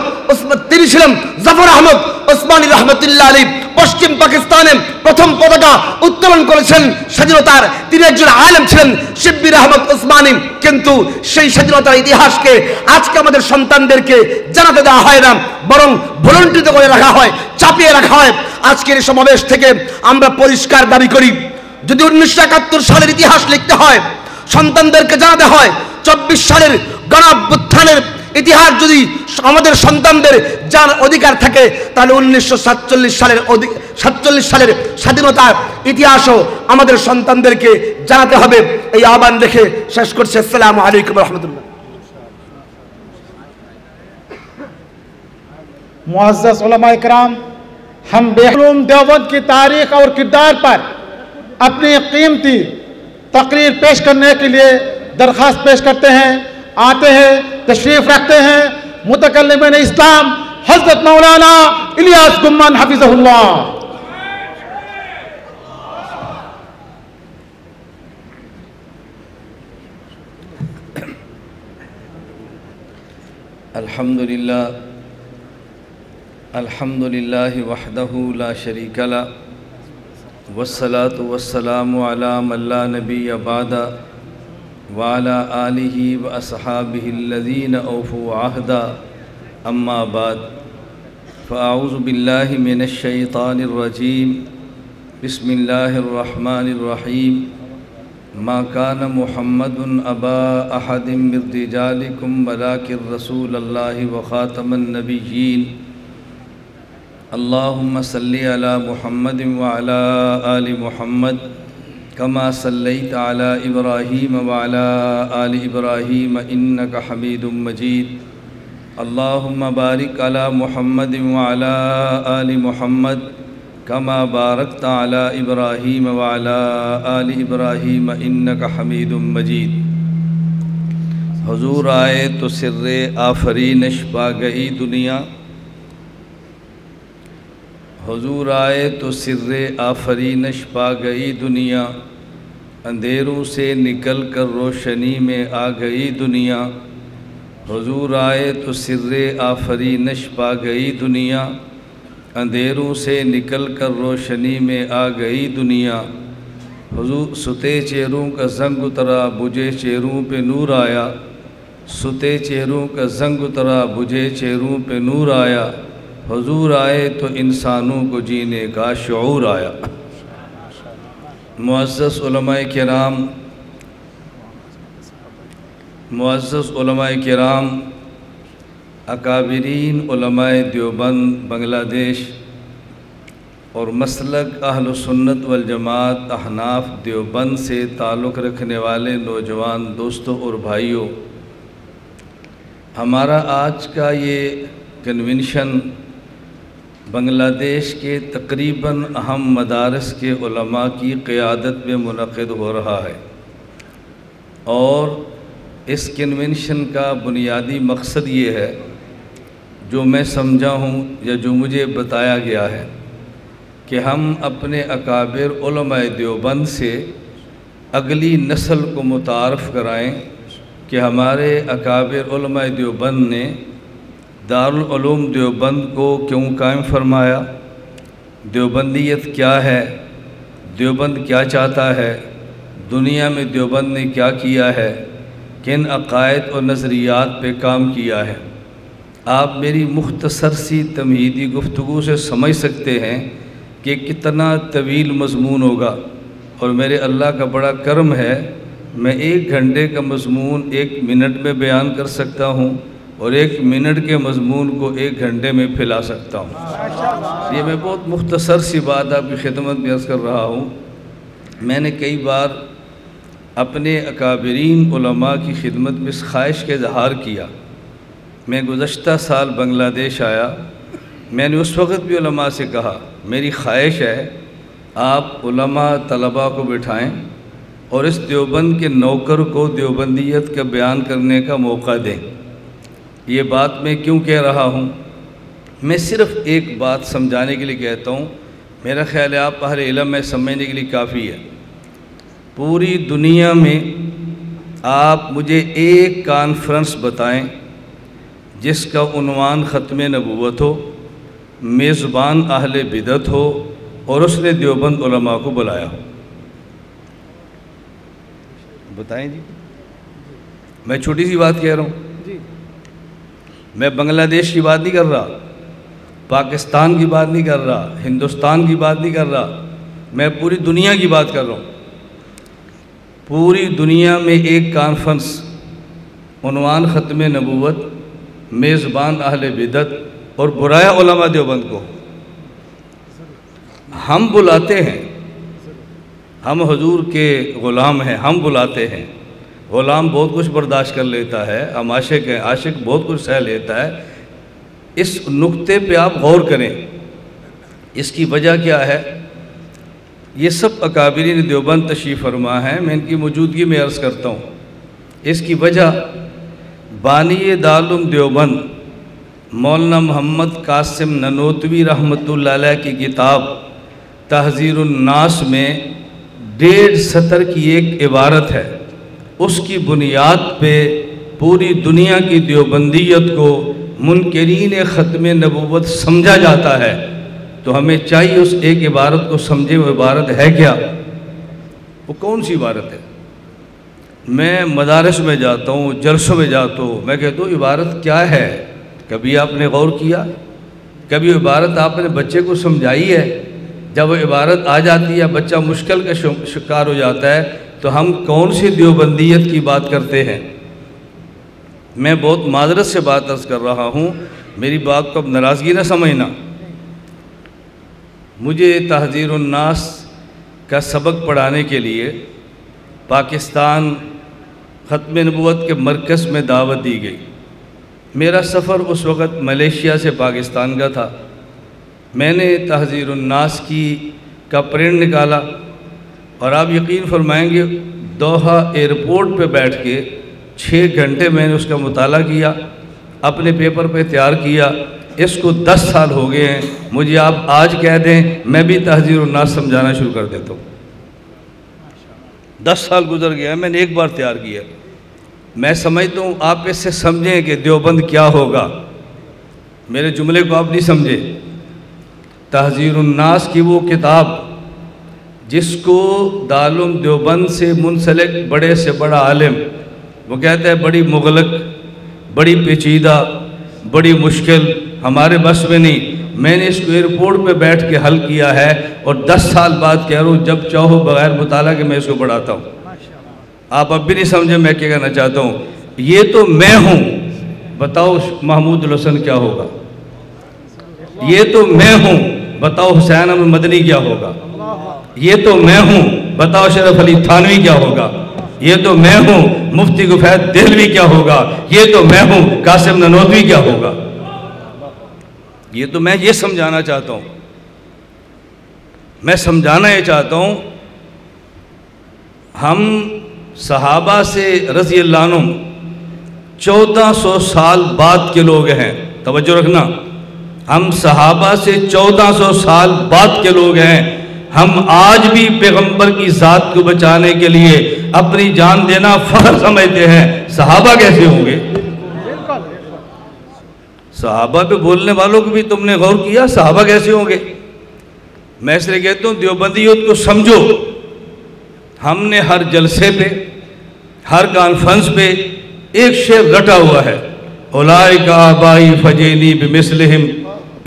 তিনি ছিলেন জাফর আহমদ ওসমানী রহমতুল্লাহ আলী। পশ্চিম পাকিস্তানে প্রথম পতাকা উত্তোলন করেছেন স্বাধীনতার, তিনি একজন আলেম ছিলেন, শিব্বির আহমদ ওসমানী। কিন্তু সেই স্বাধীনতার ইতিহাসকে আজকে আমাদের সন্তানদেরকে জানাতে দেওয়া হয় না, বরং ভলন্টিত করে রাখা হয়, চাপিয়ে রাখা হয়। আজকের এই সমাবেশ থেকে আমরা পরিষ্কার দাবি করি, যদি 1971 সালের ইতিহাস লিখতে হয়, সন্তানদেরকে জানাতে হয় 24 সালের গণঅভ্যুত্থানের ইতিহাস যদি আমাদের সন্তানদের জানার অধিকার থাকে, তাহলে 1947 সালের স্বাধীনতার ইতিহাসও আমাদের সন্তানদেরকে জানাতে হবে। এই আহ্বান রেখে শেষ করছি। আসসালামু আলাইকুম রহমতুল্লাহ। मुअज़्ज़ज़ उलमा इकराम, हम बेहलूम देवबंद की तारीख और किरदार पर अपनी कीमती तकरीर पेश करने के लिए दरख्वास्त पेश करते हैं। आते हैं, तशरीफ रखते हैं मुतकल्लिमीन इस्लाम हजरत मौलाना इलियास गुम्मन हफिज़हुल्लाह। अल्हम्दुलिल्लाह वहदहु ला शरीका ला वस्सलातु वस्सलामु अला मन ला नबिय्य बअदा व अला आलिहि व अस्हाबिहि अल्लज़ीना औफू अहदा अम्मा बाद फ़अऊज़ु बिल्लाहि मिनश शैतानिर रजीम बिस्मिल्लाहिर रहमानिर रहीम मा कान मुहम्मदुन अबा अहदिम मिर रिजालिकुम वलाकिर रसूलल्लाहि व ख़ातमन नबिय्यीन अल्लाहुम्मा सल्लि अला मुहम्मदिन व अला आलि मुहम्मद कमा सल्लैता अला इब्राहीम व अला आलि इब्राहीम इन्नका हमीदुम मजीद। अल्लाहुम्मा बारिक अला मुहम्मदिन व अला आलि मुहम्मद कमा बारकता अला इब्राहीम व अला आलि इब्राहीम इन्नका हमीदुम मजीद। हुजूर आए तो सिर्रे आफरीनश पा गई दुनिया, हुजूर आए तो सिर्रे आफरीनश पा गई दुनिया, अंधेरों से निकल कर रोशनी में आ गई दुनिया। हुजूर आए तो सिर्रे आफरीनश पा गई दुनिया, अंधेरों से निकल कर रोशनी में आ गई दुनिया। हुजूर सुते चेहरों का जंग उतरा बुझे चेहरों पे नूर आया, सुते चेहरों का जंग उतरा बुझे चेहरों पे नूर आया। हुजूर आए तो इंसानों को जीने का शऊर आया। मुअज़्ज़ज़ उलमाए किराम, मुअज़्ज़ज़ उलमाए किराम, अकाबिरीन उलमाए देवबंद बांग्लादेश और मसलक अहलु सुन्नत वल जमात अहनाफ देवबंद से ताल्लुक़ रखने वाले नौजवान दोस्तों और भाइयों, हमारा आज का ये कन्वेंशन बांग्लादेश के तकरीबन अहम मदारस के उलमा की क़यादत में मुनक़िद हो रहा है और इस कन्वेंशन का बुनियादी मकसद ये है, जो मैं समझा हूँ या जो मुझे बताया गया है, कि हम अपने अकाबिर उलमाए देवबंद से अगली नस्ल को मुतारफ़ कराएँ कि हमारे अकाबिर उलमाए देवबंद ने दारुल उलूम देवबंद को क्यों कायम फरमाया, देवबंदियत क्या है, देवबंद क्या चाहता है, दुनिया में देवबंद ने क्या किया है, किन अक़ायद और नज़रियात पे काम किया है। आप मेरी मुख्तसर सी तमहीदी गुफ्तगू से समझ सकते हैं कि कितना तवील मज़मून होगा और मेरे अल्लाह का बड़ा करम है, मैं 1 घंटे का मज़मून 1 मिनट में बयान कर सकता हूँ और 1 मिनट के मज़मून को 1 घंटे में फैला सकता हूँ। ये मैं बहुत मुख्तसर सी बात आपकी खिदमत में अर्ज़ कर रहा हूँ। मैंने कई बार अपने अकाबिरीन उलमा की खिदमत में इस ख्वाहिश का इज़हार किया। मैं गुज़श्ता साल बांग्लादेश आया, मैंने उस वक़्त भी उलमा से कहा, मेरी ख्वाहिश है आप उलमा तलबा को बिठाएं और इस देवबंद के नौकर को देवबंदियत का बयान करने का मौका दें। ये बात मैं क्यों कह रहा हूँ, मैं सिर्फ़ एक बात समझाने के लिए कहता हूँ, मेरा ख़्याल है आप अहले इल्म में समझने के लिए काफ़ी है। पूरी दुनिया में आप मुझे एक कॉन्फ्रेंस बताएं जिसका उन्वान ख़त्म नबूवत हो, मेज़बान अहले बिदत हो और उसने देवबंद उलमा को बुलाया हो। बताएं जी। मैं छोटी सी बात कह रहा हूँ, मैं बांग्लादेश की बात नहीं कर रहा, पाकिस्तान की बात नहीं कर रहा, हिंदुस्तान की बात नहीं कर रहा, मैं पूरी दुनिया की बात कर रहा हूँ। पूरी दुनिया में एक कॉन्फ्रेंस उन्वान ख़त्म नबूवत, मेज़बान अहले बिदत और बुराया उलमा देवबंद को हम बुलाते हैं। हम हुजूर के ग़ुलाम हैं, हम बुलाते हैं। ग़ुलाम बहुत कुछ बर्दाश्त कर लेता है, हम आशिक हैं, आशिक बहुत कुछ सह लेता है। इस नुक्ते पे आप गौर करें, इसकी वजह क्या है। ये सब अकाबिरीन देवबंद तशरीफ़ फरमा हैं, मैं इनकी मौजूदगी में अर्ज़ करता हूँ। इसकी वजह बानी दारुल देवबंद मौलाना मोहम्मद कासिम ननोतवी रहमतुल्लाह अलैह की किताब तहज़ीरुन नास में 1.5 सतर की एक इबारत है, उसकी बुनियाद पे पूरी दुनिया की देवबंदियत को मुनकरीन ख़त्म नबूवत समझा जाता है। तो हमें चाहिए उस एक इबारत को समझे, वो इबारत है क्या, वो कौन सी इबारत है। मैं मदारस में जाता हूँ, जलसों में जाता हूँ, मैं कहता हूँ इबारत क्या है, कभी आपने गौर किया, कभी इबारत आपने बच्चे को समझाई है। जब वो इबारत आ जाती है, बच्चा मुश्किल का शिकार हो जाता है, तो हम कौन सी देवबंदियत की बात करते हैं। मैं बहुत माजरत से बात अर्ज़ कर रहा हूँ, मेरी बात को अब नाराज़गी ना समझना। मुझे तहज़ीरुन नास का सबक पढ़ाने के लिए पाकिस्तान ख़त्म नबूवत के मरकज़ में दावत दी गई। मेरा सफ़र उस वक़्त मलेशिया से पाकिस्तान का था। मैंने तहज़ीरुन नास का प्रिंट निकाला और आप यकीन फरमाएंगे दोहा एयरपोर्ट पे बैठ के 6 घंटे मैंने उसका मुताला किया, अपने पेपर पे तैयार किया। इसको 10 साल हो गए हैं। मुझे आप आज कह दें मैं भी तहज़ीरुन नास समझाना शुरू कर देता हूँ। 10 साल गुजर गया, मैंने एक बार तैयार किया। मैं समझता हूँ आप इससे समझें कि देवबंद क्या होगा। मेरे जुमले को आप नहीं समझे। तहज़ीरुन नास की वो किताब जिसको दारुल देवबंद से मुंसलिक बड़े से बड़ा आलिम वो कहता है बड़ी मुगलक, बड़ी पेचीदा, बड़ी मुश्किल, हमारे बस में नहीं। मैंने इसको एयरपोर्ट पे बैठ के हल किया है और 10 साल बाद कह रहा हूँ जब चाहो बगैर मुताला के मैं इसको पढ़ाता हूँ। आप अब भी नहीं समझे मैं क्या कहना चाहता हूँ। ये तो मैं हूँ, बताओ महमूद हसन क्या होगा। ये तो मैं हूँ, बताओ हुसैन अहमद मदनी क्या होगा। ये तो मैं हूँ, बताओ शरफ अली थानवी क्या होगा। ये तो मैं हूँ, मुफ्ती गुफैद देहलवी क्या होगा। ये तो मैं हूँ, कासिम ननोतवी क्या होगा। ये तो मैं ये समझाना चाहता हूँ। मैं समझाना ये चाहता हूँ हम सहाबा से रज़ी अल्लाह अन्हुम 1400 साल बाद के लोग हैं। तवज्जो रखना, हम सहाबा से 1400 साल बाद के लोग हैं। हम आज भी पैगंबर की ज़ात को बचाने के लिए अपनी जान देना फर्ज समझते हैं। सहाबा कैसे होंगे। सहाबा पे बोलने वालों को भी तुमने गौर किया, सहाबा कैसे होंगे। मैं इसलिए कहता हूँ देवबंदियत को समझो। हमने हर जलसे पे, हर कॉन्फ्रेंस पे एक शेर रटा हुआ है, उलाइका आबाई फजेनी बिमिस्लिहिम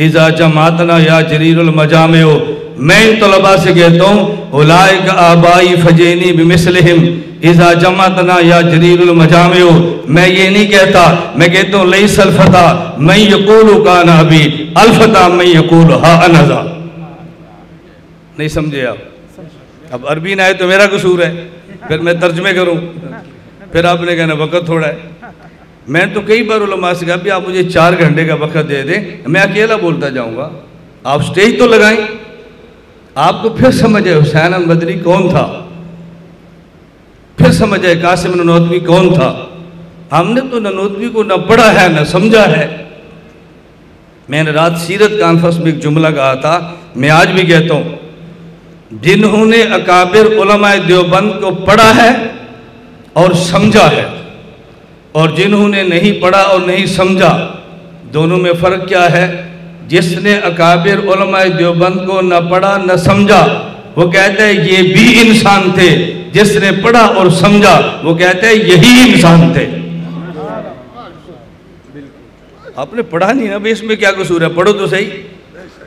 इज़ा जमातना या जरीरुल मजामिओ। मैं इन तलबा से कहता हूँ उलाइका आबाई फजेनी बिमिस्लिहिम इज़ा जमातना या जरीरुल मजामिओ। मैं ये नहीं कहता, मैं कहता हूँ लैसल फता मैं यकूलु काना अबी अलफता मैं यकूलु हा अनज़ा। नहीं समझे आप। अब अरबी ना आए तो मेरा कसूर है, फिर मैं तर्जमे करूँ, फिर आपने कहना वक़्त थोड़ा है। मैं तो कई बार उलमा से कहा भी आप मुझे 4 घंटे का वक़्त दे दें, मैं अकेला बोलता जाऊँगा। आप स्टेज तो लगाएं, आपको फिर समझ आए हुसैन अहमद मदनी कौन था, फिर समझ आए कासिम ननोतवी कौन था। हमने तो ननोतवी को न पढ़ा है न समझा है। मैंने रात सीरत कॉन्फ्रेंस में एक जुमला कहा था, मैं आज भी कहता हूँ, जिन्होंने अकाबिर उलमाए देवबंद को पढ़ा है और समझा है और जिन्होंने नहीं पढ़ा और नहीं समझा, दोनों में फ़र्क क्या है। जिसने अकाबिर उलमाए देवबंद को न पढ़ा न समझा वो कहता है ये भी इंसान थे, जिसने पढ़ा और समझा वो कहता है यही इंसान थे। आपने पढ़ा नहीं ना, इसमें क्या कसूर है, पढ़ो तो सही।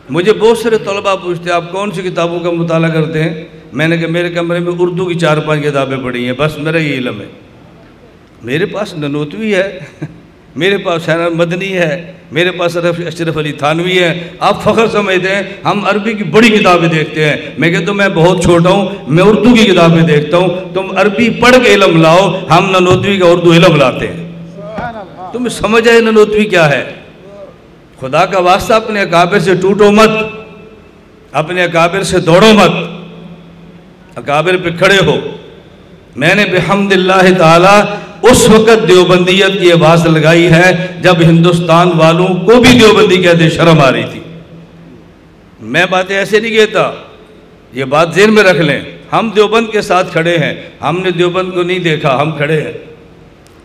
मुझे बहुत सारे तलबा पूछते हैं आप कौन सी किताबों का मुताला करते हैं। मैंने कहा मेरे कमरे में उर्दू की 4-5 किताबें पढ़ी हैं, बस मेरा ये इल्म है। मेरे पास ननोतवी है, मेरे पास हुसैन अहमद मदनी है, मेरे पास अशरफ अली थानवी है। आप फ़ख्र समझते हैं हम अरबी की बड़ी किताबें देखते हैं। मैं कहता हूँ मैं बहुत छोटा हूँ, मैं उर्दू की किताबें देखता हूँ। तुम अरबी पढ़ के इल्म लाओ, हम ननोतवी का उर्दू इल्म लाते हैं। तुम्हें समझ आए ननोतवी क्या है। खुदा का वास्ता अपने अकाबिर से टूटो मत, अपने अकाबिर से दौड़ो मत, अकाबिर पे खड़े हो। मैंने बिहम्दिल्लाह ताला उस वक्त देवबंदियत की आवाज़ लगाई है जब हिंदुस्तान वालों को भी देवबंदी कहते शर्म आ रही थी। मैं बातें ऐसे नहीं कहता, ये बात ज़हन में रख लें। हम देवबंद के साथ खड़े हैं, हमने देवबंद को नहीं देखा, हम खड़े हैं।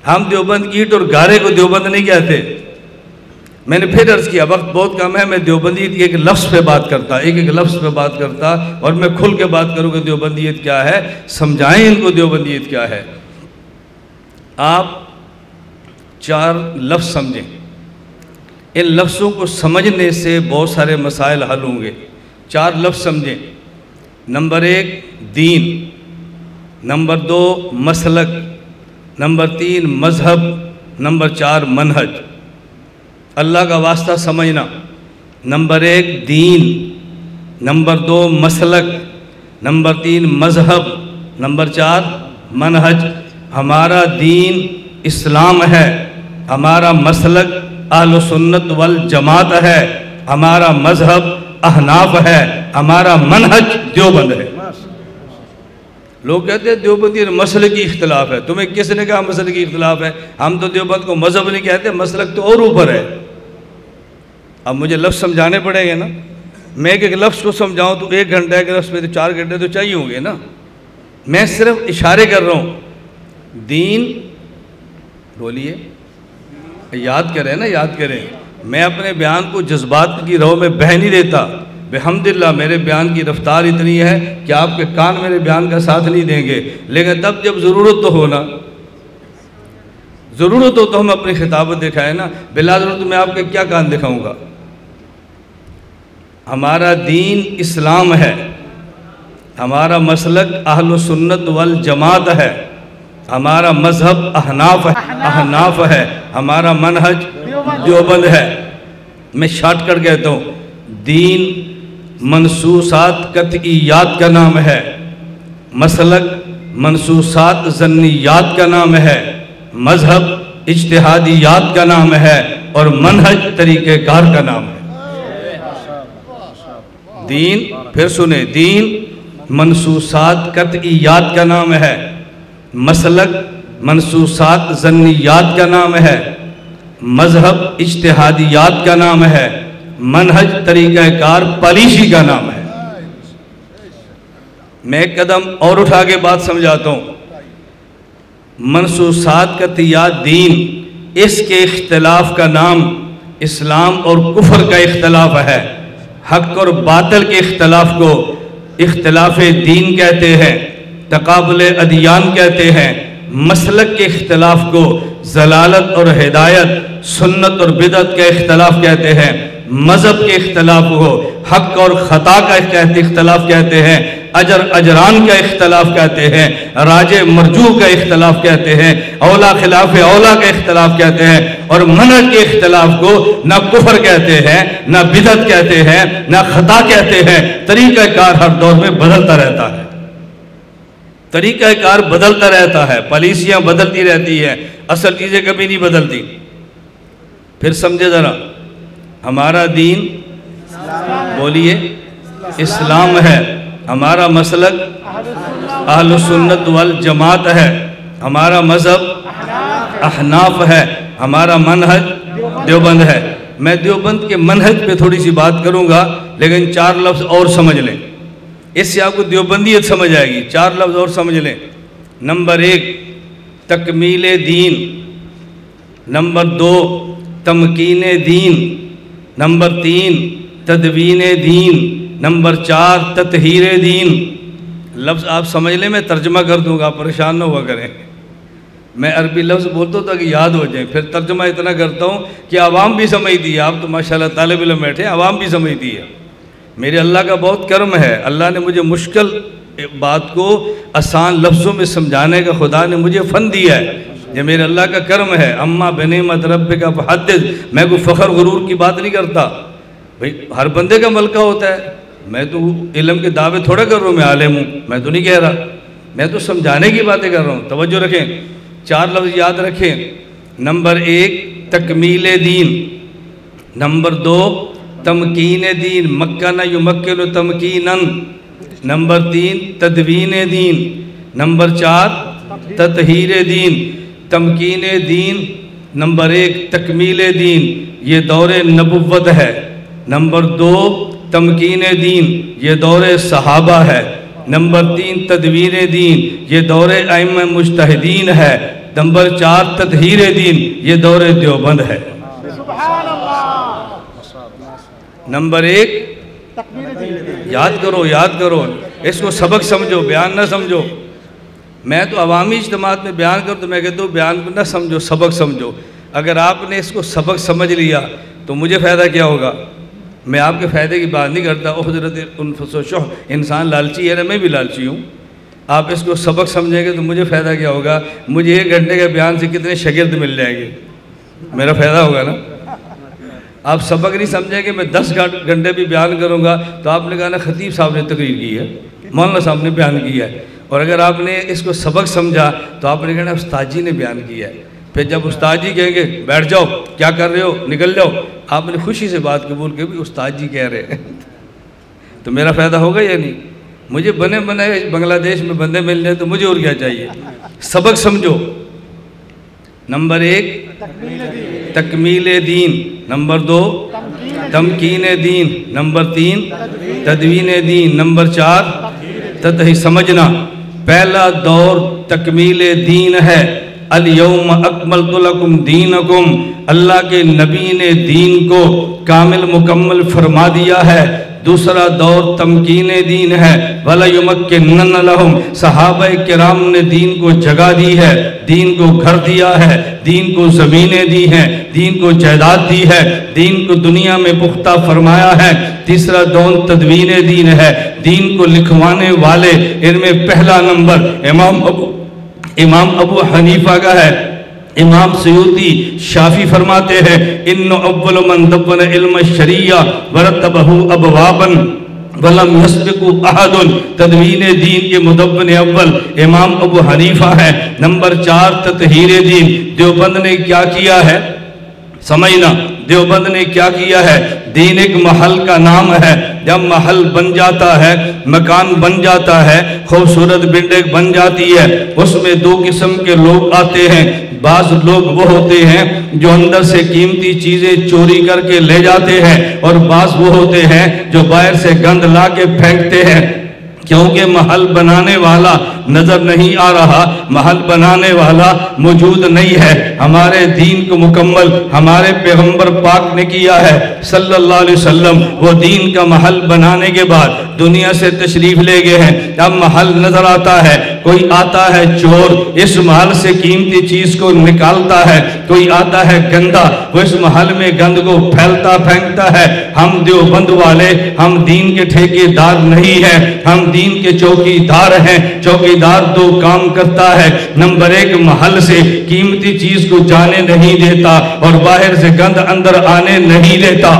हम देवबंद की ईंट और गारे को देवबंद नहीं कहते। मैंने फिर अर्ज़ किया, वक्त बहुत कम है, मैं देवबंदियत की एक लफ्ज़ पे बात करता, एक लफ्ज़ पे बात करता, और मैं खुल के बात करूँ कि देवबंदियत क्या है, समझाएं इनको देवबंदियत क्या है। आप 4 लफ्ज़ समझें, इन लफ्ज़ों को समझने से बहुत सारे मसाइल हल होंगे। 4 लफ्ज़ समझें। नंबर 1 दीन, नंबर 2 मसलक, नंबर 3 मज़हब, नंबर 4 मनहज। अल्लाह का वास्ता समझना। नंबर 1 दीन, नंबर 2 मसलक, नंबर 3 मज़हब, नंबर 4 मनहज। हमारा दीन इस्लाम है, हमारा मसलक अहल सुन्नत वल जमात है, हमारा मज़हब अहनाफ है, हमारा मनहज देवबंद है। लोग कहते हैं देवबंदी और मसले की इख्तलाफ है। तुम्हें किसने कहा मसले की इख्तलाफ है? हम तो देवबंद को मज़हब नहीं कहते, मसलक तो और ऊपर है। अब मुझे लफ्ज़ समझाने पड़ेंगे ना। मैं एक लफ्ज़ को समझाऊं तो 1 घंटा, एक लफ्ज़ में तो 4 घंटे तो चाहिए होंगे ना। मैं सिर्फ इशारे कर रहा हूँ। दीन बोलिए, याद करें ना, याद करें। मैं अपने बयान को जज्बात की राह में बह नहीं देता। बेहम्दुलिल्लाह मेरे बयान की रफ्तार इतनी है कि आपके कान मेरे बयान का साथ नहीं देंगे, लेकिन तब जब ज़रूरत तो हो ना, ज़रूरत हो तो हम अपनी खिताबत दिखाएं ना। बिला ज़रूरत मैं आपके क्या कान दिखाऊंगा। हमारा दीन इस्लाम है, हमारा मसलक अहल सुन्नत वल जमात है, हमारा मज़हब अहनाफ है, हमारा मनहज देवबंद है। मैं शॉर्टकट कहता हूँ, दीन मनसूसात कतईयात का नाम है, मसलक मनसूसात ज़न्नियात का नाम है, मज़हब इज्तिहादियात का नाम है, और मनहज तरीक़ेकार का नाम है। दीन, फिर सुने, दीन मनसूसात कतईयात का नाम है, मसलक मनसूसात ज़न्नियात का नाम है, मज़हब इज्तिहादियात का नाम है, मनहज तरीक़ाकार पॉलिसी का नाम है। मैं एक कदम और उठा के बात समझाता हूँ। मनसूसात कतईयात दीन, इसके इख्तिलाफ का नाम इस्लाम और कुफर का इख्तिलाफ है। हक और बातिल के इख्तिलाफ को इख्तिलाफ दीन कहते हैं, तकाबुल अदियान कहते हैं। मसलक के इख्तिलाफ को जलालत और हिदायत, सुन्नत और बिदत का इख्तिलाफ कहते हैं। मज़हब के इख्तिलाफ को हक और ख़ता का इख्तिलाफ कहते हैं, अजर अजरान का इख्तिलाफ कहते हैं, राज मरजू का इख्तिलाफ कहते हैं, औला खिलाफ औला का इख्तिलाफ कहते हैं। और मनहज के इख्तिलाफ को ना कुफर कहते हैं, ना बिदत कहते हैं, ना ख़ता कहते हैं। तरीक़ाकार हर दौर में बदलता रहता है, तरीक़ाकार बदलता रहता है, पॉलिसियाँ बदलती रहती हैं, असल चीज़ें कभी नहीं बदलती। फिर समझे ज़रा, हमारा दीन बोलिए इस्लाम है, हमारा मसलक अहल सुन्नत वल जमात है, हमारा मज़हब अहनाफ है, हमारा मनहज देवबंद है। मैं देवबंद के मनहज पे थोड़ी सी बात करूँगा, लेकिन 4 लफ्ज़ और समझ लें, इससे आपको देवबंदियत समझ आएगी। 4 लफ्ज़ और समझ लें। नंबर 1 तकमील दीन, नंबर 2 तमकीन दीन, नंबर 3 तदवीन दीन, नंबर 4 ततहीर दीन। लफ्ज़ आप समझ लें, मैं तर्जमा कर दूंगा, आप परेशान ना हुआ करें। मैं अरबी लफ्ज़ बोलता हूँ ताकि याद हो जाए, फिर तर्जमा इतना करता हूँ कि आवाम भी समझती है। आप तो माशाल्लाह तालिब इल्म बैठे, आवाम भी समझती है। मेरे अल्लाह का बहुत करम है, अल्लाह ने मुझे मुश्किल बात को आसान लफ्ज़ों में समझाने का खुदा ने मुझे फ़न दिया है। ये मेरे अल्लाह का करम है। अम्मा बनेमत रब्बिका फहद्दिस, मैं कोई फ़ख्र गुरूर की बात नहीं करता भाई, हर बंदे का मलका होता है। मैं तो इल्म के दावे थोड़ा कर रहा हूँ, मैं आलिम हूँ, मैं तो नहीं कह रहा, मैं तो समझाने की बातें कर रहा हूँ। तवज्जो रखें, 4 लफ्ज़ याद रखें। नंबर 1 तकमील दीन, नंबर 2 तमकीन दीन, मक्कन युमक्किनु तमकीनन, नंबर 3 तदवीन दीन, नंबर 4 ततहीर दीन। तमकीन दीन, नंबर 1 तकमील दीन, ये दौर नबुव्वत है। नंबर 2 तमकीन दीन, ये दौर सहाबा है। नंबर 3 तदवीर दीन, ये दौर अइम्मा मुज्तहिदीन है। नंबर 4 तदहीर दीन, ये दौर देवबंद है। नंबर 1 याद करो, इसको सबक समझो, बयान ना समझो। मैं तो अवामी इज्तिमात में बयान करूँ तो मैं कहता हूँ बयान ना समझो, सबक समझो। अगर आपने इसको सबक समझ लिया तो मुझे फ़ायदा क्या होगा? मैं आपके फ़ायदे की बात नहीं करता। उहदरत उनफुसुशुह, इंसान लालची है ना, मैं भी लालची हूँ। आप इसको सबक समझेंगे तो मुझे फ़ायदा क्या होगा? मुझे 1 घंटे के बयान से कितने शागिर्द मिल जाएंगे, मेरा फ़ायदा होगा ना। आप सबक नहीं समझेंगे, मैं 10 घंटे भी बयान करूँगा तो आपने कहा ना खतीब साहब ने तकरीर की है, मौलाना साहब ने बयान किया है। और अगर आपने इसको सबक समझा तो आपने कहना उस्ताद जी ने बयान किया है। फिर जब उस्ताद जी कहेंगे बैठ जाओ, क्या कर रहे हो, निकल जाओ, आपने खुशी से बात कबूल की भी उस्ताद जी कह रहे हैं तो मेरा फ़ायदा होगा या नहीं? मुझे बने बनाए बांग्लादेश में बंदे मिल जाए तो मुझे और क्या चाहिए? सबक समझो। नंबर 1 तकमील दीन, नंबर 2 तमकीन दीन, नंबर 3 तदवीन दीन, नंबर 4 तदही समझना। पहला दौर तकमील दीन है। अल यौम अकमलतु लकुम दीनकुम, अल्लाह के नबी ने दीन को कामिल मुकम्मल फरमा दिया है। दूसरा दौर तमकीन दीन है। वला युमक्किनन्ना लहुम, सहाबाए किराम ने दीन को जगह दी है, दीन को घर दिया है, दीन को ज़मीनें दी हैं, दीन को जायदाद दी है, दीन को दुनिया में पुख्ता फरमाया है। तीसरा दौर तदवीन दीन है, दीन को लिखवाने वाले इनमें पहला नंबर इमाम अबू हनीफा का है। इमाम सयूती शाफी फरमाते हैं इन्नो अव्वल मन दव्वन इल्म शरिया वरतबहु अबवाबन वलम यस्बिकु अहदुन, तदवीन दीन के मुदव्वन अव्वल इमाम अबू हनीफा है। नंबर 4 ततहीर दीन, देवबंद ने क्या किया है समझना। देवबंद ने क्या किया है? दीन एक महल का नाम है। जब महल बन जाता है, मकान बन जाता है, खूबसूरत बिल्डिंग बन जाती है, उसमें 2 किस्म के लोग आते हैं। बाज़ लोग वो होते हैं जो अंदर से कीमती चीज़ें चोरी करके ले जाते हैं, और बाज़ वो होते हैं जो बाहर से गंद ला के फेंकते हैं। क्योंकि महल बनाने वाला नजर नहीं आ रहा, महल बनाने वाला मौजूद नहीं है। हमारे दीन को मुकम्मल हमारे पैगंबर पाक ने किया है सल्लल्लाहु अलैहि वसल्लम। वो दीन का महल बनाने के बाद दुनिया से तशरीफ ले गए हैं। अब महल नजर आता है, कोई आता है चोर, इस महल से कीमती चीज को निकालता है। कोई आता है गंदा, वो इस महल में गंद को फैलता फेंकता है। हम देवबंद वाले, हम दीन के ठेकेदार नहीं हैं, हम दीन के चौकीदार हैं। चौकीदार 2 काम करता है। नंबर 1 महल से कीमती चीज को जाने नहीं देता, और बाहर से गंद अंदर आने नहीं देता।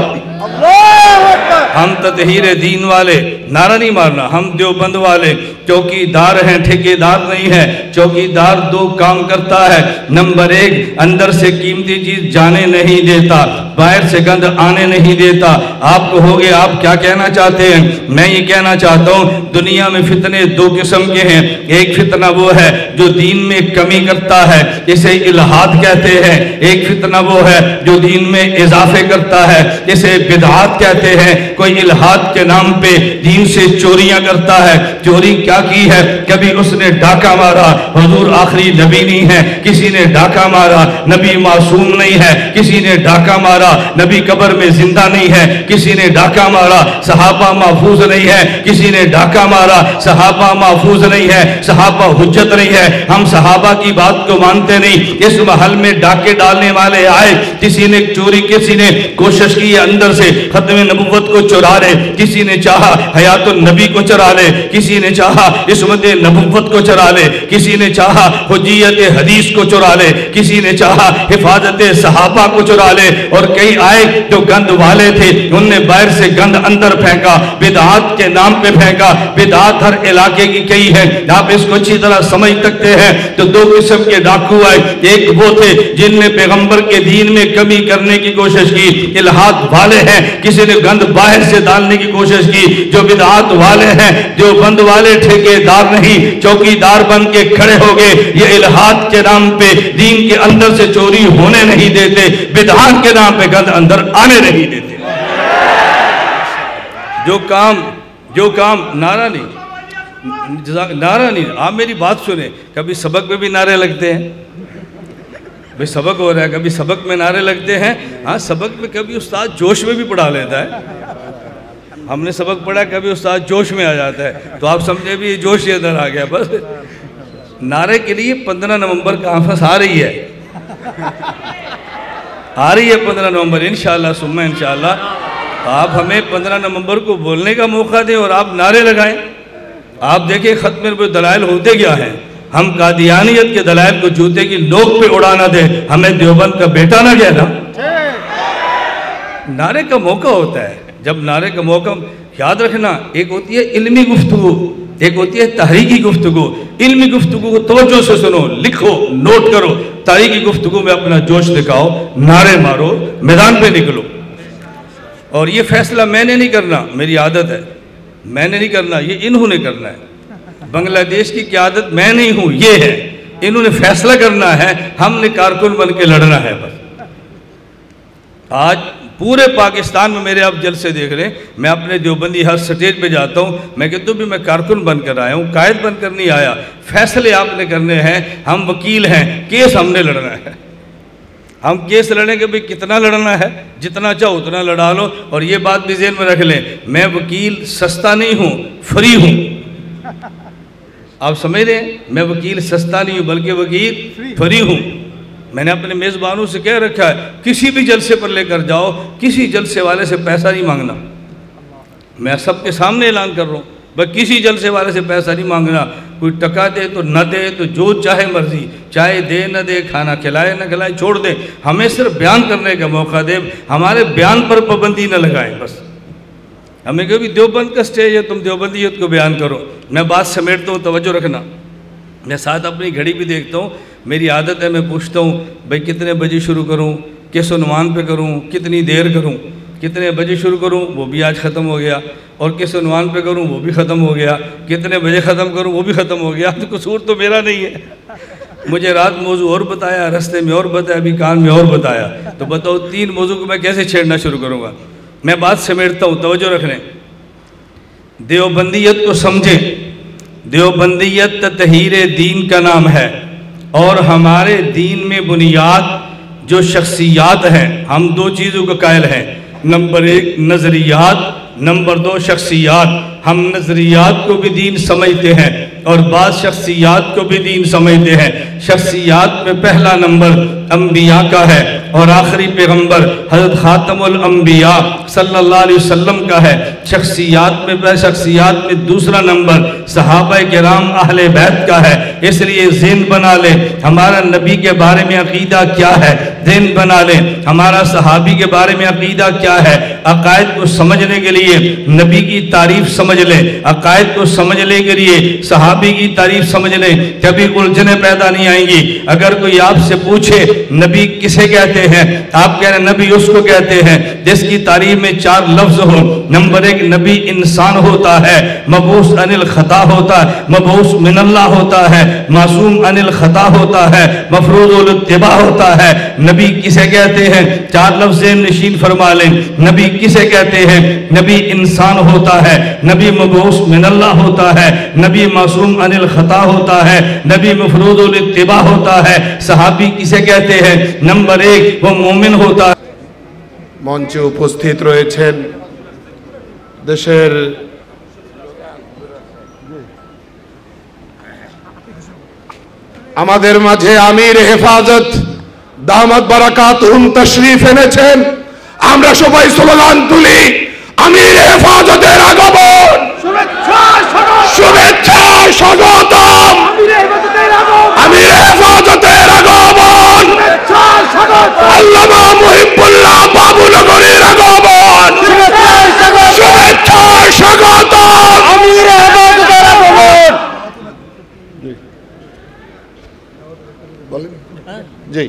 हम ततहीर दीन वाले, नारा नहीं मारना, हम देवबंद वाले चौकीदार हैं, ठेकेदार नहीं है। चौकीदार 2 काम करता है। नंबर 1 अंदर से कीमती चीज जाने नहीं देता, बाहर से गंद आने नहीं देता। आप कहोगे आप क्या कहना चाहते हैं? मैं ये कहना चाहता हूँ दुनिया में फितने 2 किस्म के हैं। एक फितना वो है जो दीन में कमी करता है, इसे इल्हाद कहते हैं। एक फितना वो है जो दीन में इजाफे करता है, इसे बिदआत कहते हैं। कोई इल्हाद के नाम पे दीन से चोरियां करता है। चोरी क्या की है? कभी उसने डाका मारा, हुजूर आखिरी नबी नहीं है, किसी ने डाका मारा, नबी मासूम नहीं है, किसी ने डाका मारा, नबी कब्र में जिंदा नहीं है, किसी ने डाका मारा, सहाबा महफूज नहीं है, किसी ने डाका मारा, सहाबा महफूज नहीं है, सहाबा हुज्जत नहीं है। हम सहाबा की बात को मानते नहीं। इस महल में डाके डालने वाले आए, किसी ने चोरी, किसी ने कोशिश की अंदर से खत्म नबुव्वत को चुरा ले, किसी ने चाहा हयातुन नबी को चुरा ले, किसी ने चाहा इस्मत नबुव्वत को चुरा ले, किसी ने चाहा हुज्जियत हदीस को चुरा ले, किसी ने चाहा हिफाजत सहाबा को चुरा ले। और कई आए जो गंद वाले थे, उनने बाहर से गंद अंदर फेंका, बिदआत के नाम पे फेंका। बिदआत हर इलाके की कई है, आप इसको अच्छी तरह समझ सकते हैं। तो 2 किस्म के डाकू आए। एक वो थे जिनने पैगंबर के दीन में कमी करने की कोशिश की, इल्हाद वाले हैं। किसी ने गंद बाहर नहर से डालने की कोशिश की। जो बिदआत वाले हैं, जो बंद वाले ठेकेदार नहीं, चौकीदार बन के खड़े हो गए। ये इल्हाद के नाम पे दीन के अंदर से चोरी होने नहीं देते, बिदआत के नाम पे गंद अंदर आने नहीं देते। जो काम नारा नहीं, आप मेरी बात सुने, कभी सबक में भी नारे लगते हैं, भाई सबक हो रहा है, कभी सबक में नारे लगते हैं। हाँ, सबक में कभी उस्ताद जोश में भी पढ़ा लेता है। हमने सबक पढ़ा, कभी उस्ताद जोश में आ जाता है, तो आप समझे भी जोश ये अंदर आ गया। बस नारे के लिए 15 नवंबर कॉन्फ्रेंस आ रही है 15 नवंबर इंशाअल्लाह सुम्मा इंशाअल्लाह। आप हमें 15 नवंबर को बोलने का मौका दें और आप नारे लगाएं। आप देखें खत्म में दलाइल होते क्या हैं। हम कादियानियत के दलाइल को जूते की नोक पे उड़ाना दें, हमें देवबंद का बेटा ना कहना। नारे का मौका होता है, जब नारे का मौका, याद रखना, एक होती है इल्मी गुफ्तगू, एक होती है तहरीकी गुफ्तगू। इल्मी गुफ्तगू को तवज्जो से सुनो, लिखो, नोट करो। तहरीकी गुफ्तगू में अपना जोश दिखाओ, नारे मारो, मैदान पे निकलो। और ये फैसला मैंने नहीं करना, मेरी आदत है, मैंने नहीं करना, ये इन्होंने करना है। बांग्लादेश की क़यादत मैं नहीं हूँ, ये है, इन्होंने फैसला करना है, हमने कारकुन बन के लड़ना है। बस आज पूरे पाकिस्तान में मेरे आप जलसे देख रहे हैं, मैं अपने देवबंदी हर स्टेज पे जाता हूँ, मैं कहता हूँ भी मैं कारकुन बनकर आया हूँ, कायद बनकर नहीं आया। फैसले आपने करने हैं, हम वकील हैं, केस हमने लड़ना है। हम केस लड़ेंगे भाई, कितना लड़ना है, जितना चाहो उतना लड़ा लो। और ये बात भी ज़हन में रख लें, मैं वकील सस्ता नहीं हूँ, फ्री हूँ। आप समझ रहे हैं, मैं वकील सस्ता नहीं हूँ बल्कि वकील फ्री हूँ। मैंने अपने मेज़बानों से कह रखा है, किसी भी जलसे पर लेकर जाओ, किसी जलसे वाले से पैसा नहीं मांगना। मैं सबके सामने ऐलान कर रहा हूँ, बस किसी जलसे वाले से पैसा नहीं मांगना। कोई टका दे तो न दे, तो जो चाहे मर्जी, चाहे दे न दे, खाना खिलाए न खिलाए, छोड़ दे, हमें सिर्फ बयान करने का मौका दे, हमारे बयान पर पाबंदी न लगाएं। बस हमें कभी देवबंद का स्टेज है, तुम देवबंदियत को बयान करो। मैं बात समेटता हूँ, तवज्जो रखना। मैं साथ अपनी घड़ी भी देखता हूँ, मेरी आदत है, मैं पूछता हूँ भाई कितने बजे शुरू करूँ, किस उन्वान पे करूँ, कितनी देर करूँ, कितने बजे शुरू करूँ, वो भी आज ख़त्म हो गया, और किस उन्वान पे करूँ, वो भी ख़त्म हो गया, कितने बजे ख़त्म करूँ, वो भी ख़त्म हो गया। तो कसूर तो मेरा नहीं है, मुझे रात मौजू और बताया, रास्ते में और बताया, अभी कान में और बताया, तो बताओ 3 मौजू को मैं कैसे छेड़ना शुरू करूँगा। मैं बात समेटता हूँ, तवज्जो रखने। देवबंदियत को समझें, देवबंदियत तहीर दीन का नाम है, और हमारे दीन में बुनियाद जो शख्सियात हैं, हम 2 चीज़ों का कायल हैं। नंबर 1 नज़रियात, नंबर 2 शख्सियात। हम नज़रियात को भी दीन समझते हैं और बाद शख्सियात को भी दीन समझते हैं। शख्सियात में पहला नंबर अम्बिया का है और आखिरी पैगंबर हज़रत ख़ातमुल अम्बिया सल्लल्लाहु अलैहि वसल्लम का है। शख्सियात में दूसरा नंबर सहाबाए किराम अहले बैत का है। इसलिए ज़हन बना ले हमारा नबी के बारे में अक़ीदा क्या है, ज़हन बना ले हमारा सहाबी के बारे में अक़ीदा क्या है। अक़ायद को समझने के लिए नबी की तारीफ समझ ले, अक़ायद को समझने के लिए सहाबी की तारीफ समझ ले, कभी उलझने पैदा नहीं आएंगी। अगर कोई आपसे पूछे नबी किसे कहते हैं, आप कह रहे हैं नबी उसको कहते हैं जिसकी तारीफ में 4 लफ्ज हो। नंबर 1 नबी इंसान होता है, मबूस अनिल खता होता है, मबूस मिनल्लाह होता है, मासूम अनिल खता होता है, मफरूज़ुल इत्तिबा होता है। नबी किसे कहते हैं, 4 लफ्ज़ नशीन फरमा लें। नबी किसे कहते हैं, नबी इंसान होता है, नबी मबूस मिनल्लाह होता है, नबी मासूम अनिल खता होता है, नबी मफरूज़ुल इत्तिबा होता है। सहाबी किसे कहते हैं, नंबर 1 वो मोमिन होता है। মঞ্চে উপস্থিত রয়েছেন দেশের আমাদের মাঝে আমির হেফাজত দামাত বারাকাতুহুম তশরিফ এনেছেন। আমরা সবাই স্লোগান তুলি, আমির হেফাজতের আগমন, শুভেচ্ছা স্বাগতম, আমির হেফাজতের আগমন, আল্লামা মুহিবুল্লাহ বাবুনগরীর আগমন, শুভেচ্ছা স্বাগতম, আমির হেফাজতের আগমন। বলেন জি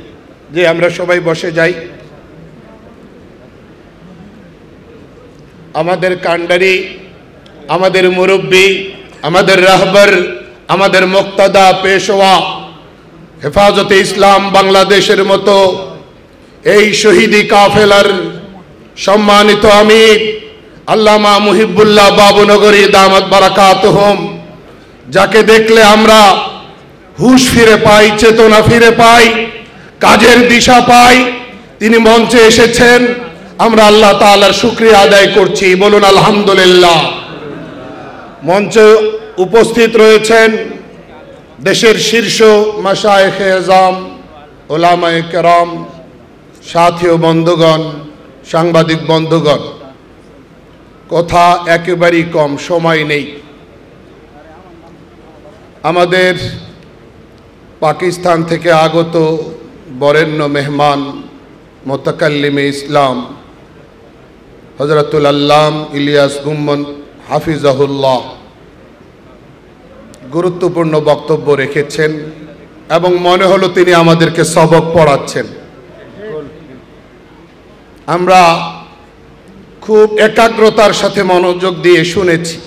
জি, আমরা সবাই বসে যাই। আমাদের কান্ডারি, আমাদের মুরব্বী, আমাদের রাহবার, আমাদের মুক্তাদা পেশওয়া, হেফাজতে ইসলাম বাংলাদেশের মতো এই শহীদি কাফেলার সম্মানিত আমির আল্লামা মুহিবুল্লাহ বাবুনগরী দামাত বারাকাতুহুম, যাকে দেখলে আমরা হুশ ফিরে পাই, চেতনা ফিরে পাই, কাজের দিশা পাই, তিনি মঞ্চে এসেছেন। আমরা আল্লাহ তাআলার শুকরিয়া আদায় করছি, বলুন আলহামদুলিল্লাহ। মঞ্চে উপস্থিত রয়েছেন দেশের শীর্ষ মাশায়েখে আযম, উলামায়ে কেরাম, সাথী ও বন্ধুগণ, সাংবাদিক বন্ধুগণ। কথা একেবারেই কম, সময় নেই। আমাদের পাকিস্তান থেকে আগত বরেণ্য মেহমান মুতাকাল্লিমে ইসলাম হযরতুল আল্লাম ইলিয়াস গুম্মন হাফিজাহুল্লাহ গুরুত্বপূর্ণ বক্তব্য রেখেছেন এবং মনে হলো তিনি আমাদেরকে সবক পড়াচ্ছেন। আমরা খুব একাগ্রতার সাথে মনোযোগ দিয়ে শুনেছি।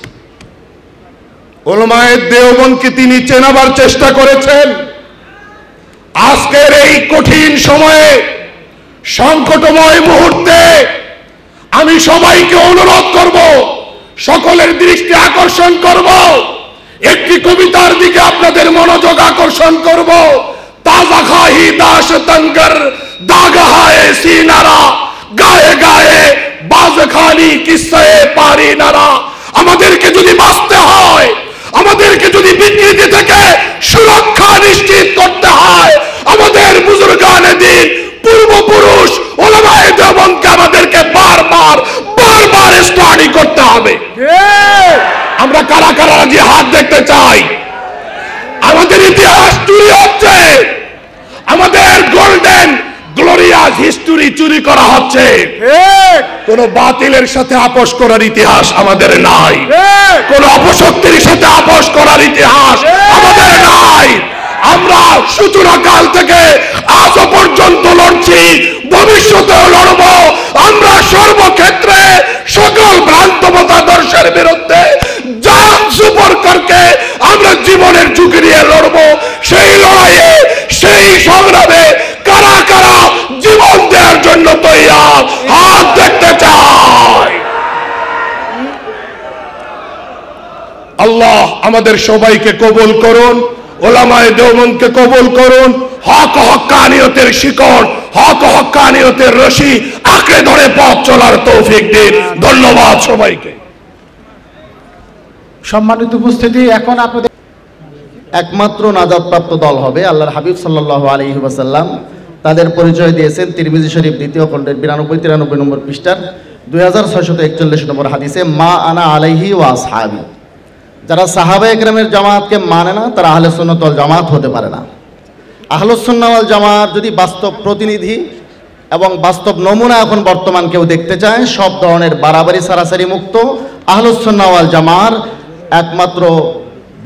উলামায়ে দেওবন্দকে তিনি চেনাবার চেষ্টা করেছেন। আজকের এই কঠিন সময়ে, সংকটময় মুহূর্তে আমি সবাইকে অনুরোধ করব, সকলের দৃষ্টি আকর্ষণ করব, একটি কবিতার দিকে আপনাদের মনোযোগ আকর্ষণ করব। তাজা খাহি দাস তঙ্গর দাগহায়ে সিনারা, গায়ে গায়ে বাজ খালি কিসে পারি নারা। আমাদেরকে যদি বাঁচতে হয়, আমাদেরকে যদি বিকৃতি থেকে সুরক্ষা নিশ্চিত করতে হয়, আমাদের বুজুর্গানে দিন, পূর্বপুরুষ উলামায়ে দেওবন্দকে আমাদেরকে বারবার স্টাডি করতে হবে। আমরা কারা কারা যে হাত দেখতে চাই? আমাদের ইতিহাস চুরি হচ্ছে, আমাদের গোল্ডেন গ্লোরিয়াস হিস্টোরি চুরি করা হচ্ছে। কোন বাতিলের সাথে আপোষ করার ইতিহাস আমাদের নাই, কোন অপশক্তির সাথে আপোষ করার ইতিহাস আমাদের নাই। আমরা সূচনা কাল থেকে আজ পর্যন্ত লড়ছি, ভবিষ্যতেও লড়ব। আমরা সর্বক্ষেত্রে সকল ভ্রান্ত মতাদর্শের বিরুদ্ধে জান সুপর করকে আমরা জীবনের ঝুঁকি নিয়ে লড়ব। সেই লড়াইয়ে, সেই সংগ্রামে কারা কারা জীবন দেওয়ার জন্য তৈয়ার, হাত দেখতে চাই। আল্লাহ আমাদের সবাইকে কবুল করুন, উলামায়ে দেওবন্দকে কবুল করুন। হক হক্কানিয়তের শিকড়, হক হক্কানিয়তের রশি আঁকড়ে ধরে পথ চলার তৌফিক দিন। ধন্যবাদ সবাইকে। সম্মানিত উপস্থিতি, এখন আপনাদের একমাত্র নাজাতপ্রাপ্ত দল হবে আল্লাহর হাবিব সাল্লাল্লাহু আলাইহি ওয়াসাল্লাম তাদের পরিচয় দিয়েছেন তিরমিজি শরীফ দ্বিতীয় খণ্ডের 92-93 নম্বর পৃষ্ঠার 2641 নম্বর হাদিসে, মা আনা আলাইহি ওয়া আসহাবি। যারা সাহাবায়ে কেরামের জামাতকে মানে না, তারা আহলে সুন্নাত ওয়াল জামাত হতে পারে না। আহলুস সুন্নাহ ওয়াল জামাত যদি বাস্তব প্রতিনিধি এবং বাস্তব নমুনা এখন বর্তমান কেউ দেখতে চায়, সব ধরনের বাড়াবাড়ি সারাসারি মুক্ত আহলুস সুন্নাহ ওয়াল জামার একমাত্র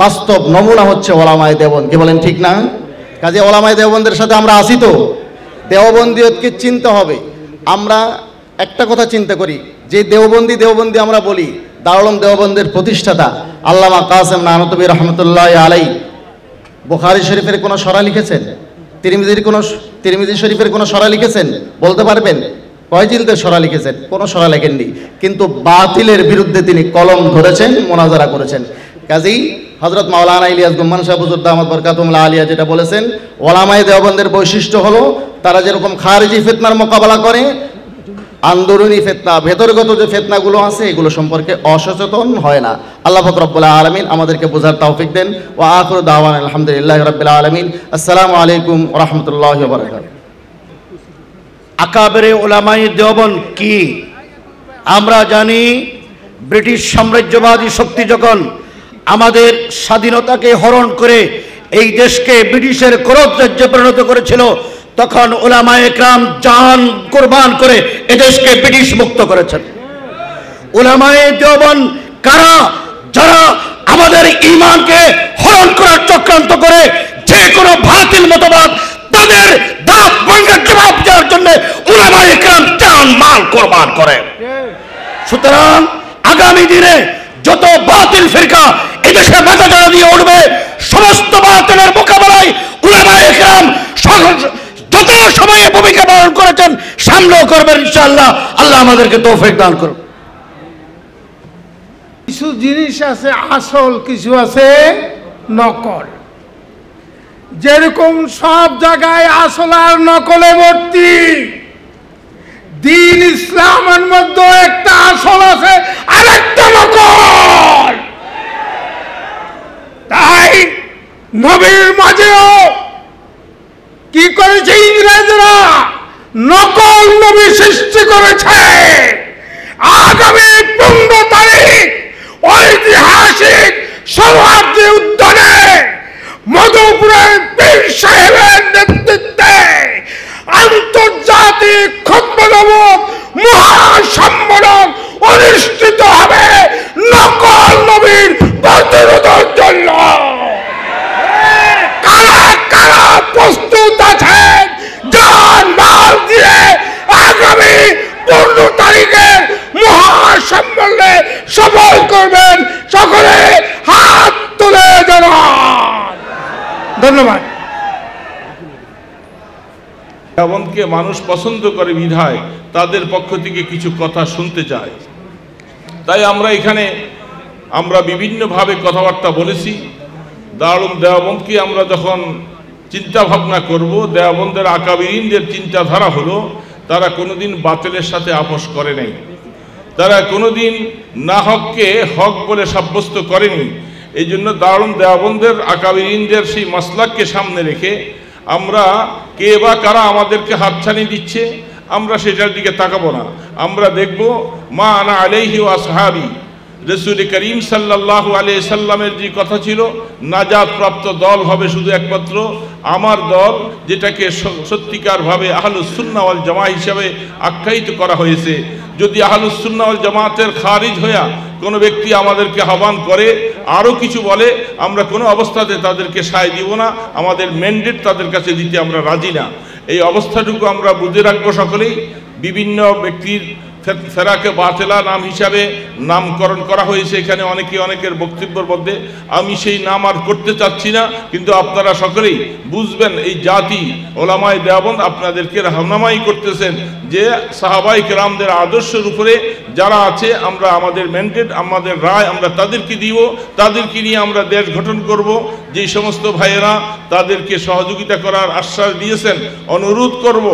বাস্তব নমুনা হচ্ছে ওলামায়ে দেওবন্দ। কি বলেন, ঠিক না? কাজে ওলামায়ে দেওবন্দের সাথে আমরা আসি তো, দেওবন্দিয়তকে চিনতে হবে। আমরা একটা কথা চিন্তা করি, যে দেওবন্দি আমরা বলি, দারুল উলুম দেওবন্দের প্রতিষ্ঠাতা আল্লামা কাসেম নানতবী রহমতুল্লাহ আলাই বুখারী শরীফের কোনো সরা লিখেছেন? তিরমিজি শরীফের কোনো সরা লিখেছেন? বলতে পারবেন? কয় জিলদের সরা লিখেছেন? কোনো সরা লেখেননি, কিন্তু বাতিলের বিরুদ্ধে তিনি কলম ধরেছেন, মোনাজারা করেছেন। কাজেই হযরত মাওলানা ইলিয়াস গুম্মান সাহেব হুজুর দামাত বরকাতুহুল্লাহ আলিয়া যেটা বলেছেন, ওলামায়ে দেওবন্দের বৈশিষ্ট্য হলো তারা যেরকম খারিজি ফিতনার মোকাবেলা করে, আন্দোলনী ফিতনা, ভেতরগত যে ফিতনাগুলো আছে এগুলো সম্পর্কে অসচেতন হয় না। আল্লাহ পাক রব্বুল আলামিন আমাদেরকে বোঝার তৌফিক দেন। ওয়া আখিরু দাওয়ানা আলহামদুলিল্লাহি রাব্বিল আলামিন। আসসালামু আলাইকুম ওয়া রাহমাতুল্লাহি ওয়া বারাকাতুহু। আকাবেরে উলামায়ে দেওবন্দ কি? আমরা জানি ব্রিটিশ সাম্রাজ্যবাদী শক্তি যখন আমাদের স্বাধীনতাকে হরণ করে এই দেশকে ব্রিটিশের ক্রোধ রাজ্যে পরিণত করেছিল, তখন উলামায়ে কেরাম জান কুরবান করে এদেশকে ব্রিটিশ মুক্ত করেছেন। উলামায়ে দেওবন্দ কারা? যারা আমাদের ঈমানকে হরণ করার চক্রান্ত করে যে কোনো বাতিল মতবাদ তাদের দাঁত ভাঙার জবাব দেওয়ার জন্য উলামায়ে কেরাম জান মাল কুরবান করেন। সুতরাং আগামী দিনে যত বাতিল ফিরকা এদেশে মাথা চাড়া দিয়ে উঠবে, সমস্ত বাতিলের মোকাবেলায় উলামায়ে কেরাম যত সময়ে ভূমিকা পালন করেছেন সামনেও করবেন ইনশাআল্লাহ। আল্লাহ আমাদেরকে তৌফিক দান করুন। কিছু জিনিস আছে আসল, কিছু আছে নকল। যেরকম সব জায়গায় আসল আর নকলে ভর্তি, দিন ইসলামের মধ্যে একটা আসল আছে আর একটা নকল। তাই নবীর মাঝেও কি করেছে ইংরেজরা, নকল নবী সৃষ্টি করেছে। আগামী 15 তারিখ ঐতিহাসিক সৌহার্দ্য উদ্যানে মধুপুরের পীর সাহেবের নেতৃত্বে আন্তর্জাতিক খতম মহাসম্মেলন অনুষ্ঠিত হবে নকল নবীর প্রতিরোধের জন্য। কারা কারা প্রস্তুত আছেন জান মাল দিয়ে আগামী 15 তারিখের মহাসম্মেলনে সফল করবেন? সকলে হাত তুলে জানান। ধন্যবাদ। এমনকি মানুষ পছন্দ করে বিধায় তাদের পক্ষ থেকে কিছু কথা শুনতে চায়। তাই আমরা বিভিন্নভাবে কথাবার্তা বলেছি। দারুল দেওবন্দকে আমরা যখন চিন্তা ভাবনা করব, দেওবন্দের আকাবিরিনদের চিন্তাধারা হলো তারা কোনোদিন বাতিলের সাথে আপোষ করে নাই, তারা কোনোদিন না হককে হক বলে সাব্যস্ত করেনি। এই জন্য দারুল দেওবন্দের আকাবিরিনদের সেই মাসলাককে সামনে রেখে আমরা কে বা কারা আমাদেরকে হাতছানি দিচ্ছে আমরা সেটার দিকে তাকাবো না। আমরা দেখব মা আনা আলাইহি ওয়া আসহাবি, রাসূল করিম সাল্লাল্লাহু আলাইহি সাল্লামের যে কথা ছিল, নাজাত প্রাপ্ত দল হবে শুধু একমাত্র আমার দল, যেটাকে সত্যিকারভাবে আহলুস সুন্নাহ ওয়াল জামাত হিসাবে আখ্যায়িত করা হয়েছে। যদি আহলুস সুন্নাহ ওয়াল জামাতের খারিজ হইয়া কোনো ব্যক্তি আমাদেরকে আহ্বান করে, আরও কিছু বলে, আমরা কোনো অবস্থাতে তাদেরকে সায় দিব না, আমাদের ম্যান্ডেট তাদের কাছে দিতে আমরা রাজি না। এই অবস্থাটুকু আমরা বুঝে রাখবো সকলেই। বিভিন্ন ব্যক্তির ফেরাকে বাতেলা নাম হিসাবে নামকরণ করা হয়েছে এখানে অনেকের বক্তব্যের মধ্যে, আমি সেই নাম আর করতে চাচ্ছি না। কিন্তু আপনারা সকলেই বুঝবেন এই জাতি ওলামায়ে দেওবন্দ আপনাদেরকে রাহনামাই করতেছেন যে সাহাবায়ে কেরামদের আদর্শের উপরে যারা আছে, আমরা আমাদের ম্যান্ডেট, আমাদের রায় আমরা তাদেরকে দিব, তাদেরকে নিয়ে আমরা দেশ গঠন করব। যেই সমস্ত ভাইয়েরা তাদেরকে সহযোগিতা করার আশ্বাস দিয়েছেন, অনুরোধ করব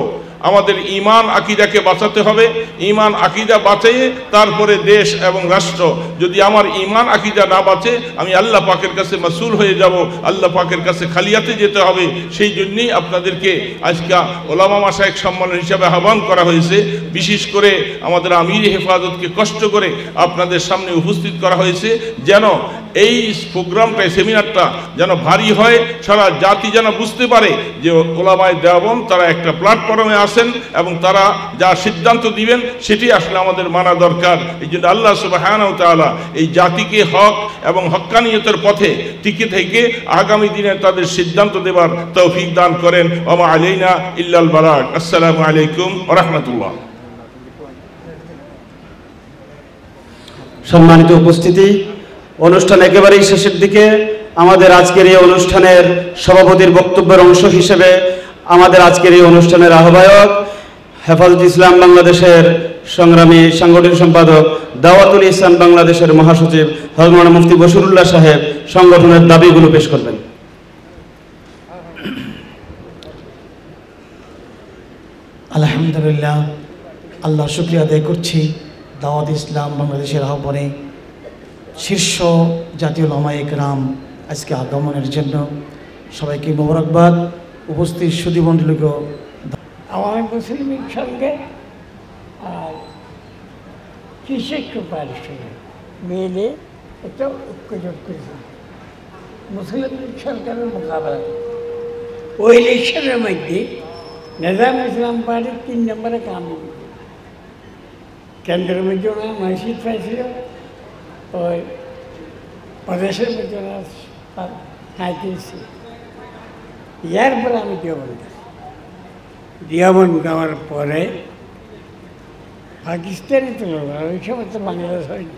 আমাদের ঈমান আকীদাকে বাঁচাতে হবে। ঈমান আকীদা বাঁচিয়ে তারপরে দেশ এবং রাষ্ট্র। যদি আমার ঈমান আকীদা না বাঁচে আমি আল্লাহ পাকের কাছে মাসউল হয়ে যাব, আল্লাহ পাকের কাছে খালিয়াতে যেতে হবে। সেই জন্যই আপনাদেরকে আজকে ওলামা মাশায়েখ সম্মেলন হিসাবে আহ্বান করা হয়েছে। বিশেষ করে আমাদের আমির হেফাজতকে কষ্ট করে আপনাদের সামনে উপস্থিত করা হয়েছে, যেন এই প্রোগ্রামটা, সেমিনারটা যেন ভারী হয়, সারা জাতি যেন বুঝতে পারে যে ওলামায়ে দেওবন্দ তারা একটা প্ল্যাটফর্মে আসেন এবং তারা যা সিদ্ধান্ত দিবেন সেটি আসলে আমাদের মানা দরকার। এই জন্য আল্লাহ সুবহানাহু ওয়া তাআলা এই জাতিকে হক এবং হক্কানিয়তের পথে টিকে থেকে আগামী দিনে তাদের সিদ্ধান্ত দেবার তৌফিক দান করেন। ওয়া মা আলাইনা ইল্লাল বালাগ। আসসালামু আলাইকুম ওয়া রাহমাতুল্লাহ। সম্মানিত উপস্থিতি, অনুষ্ঠান একেবারেই শেষের দিকে। আমাদের আজকের এই অনুষ্ঠানের সভাপতির বক্তব্যের অংশ হিসেবে আমাদের আজকের এই অনুষ্ঠানের আহ্বায়ক, হেফাজত ইসলাম বাংলাদেশের সংগ্রামী সাংগঠনিক সম্পাদক, দাওয়াতুল ইহসান বাংলাদেশের মহাসচিব হযরত মাওলানা মুফতি বশিরুল্লাহ সাহেব সংগঠনের দাবিগুলো পেশ করবেন। আলহামদুলিল্লাহ, আল্লাহ শুকরিয়া আদায় করছি দাওয়াত ইসলাম বাংলাদেশের আহ্বানে শীর্ষ জাতীয় ওলামায়ে কেরাম আজকে আগমনের জন্য সবাইকে মোবারকবাদ। উপস্থিত সুধীমণ্ডলীকে আমার মুসলিমের সঙ্গে আর কৃষক পারিশ্রমিক মিলে একটা ঐক্যজোট করেছে মুসলিম সরকারের মোকাবেলা। ওই ইলেকশনের মধ্যে নিজাম ইসলাম পার্টির 3 নম্বরে কামিল, কেন্দ্রের মধ্যে ওরা 9 সিট পাইছিল, ওই প্রদেশের মধ্যে ওরা 35 সিট। এরপরে আমি দেওবন্দ যাওয়ার পরে পাকিস্তানি তলোয়ার, ওই সময় তো বাংলাদেশ হয়নি,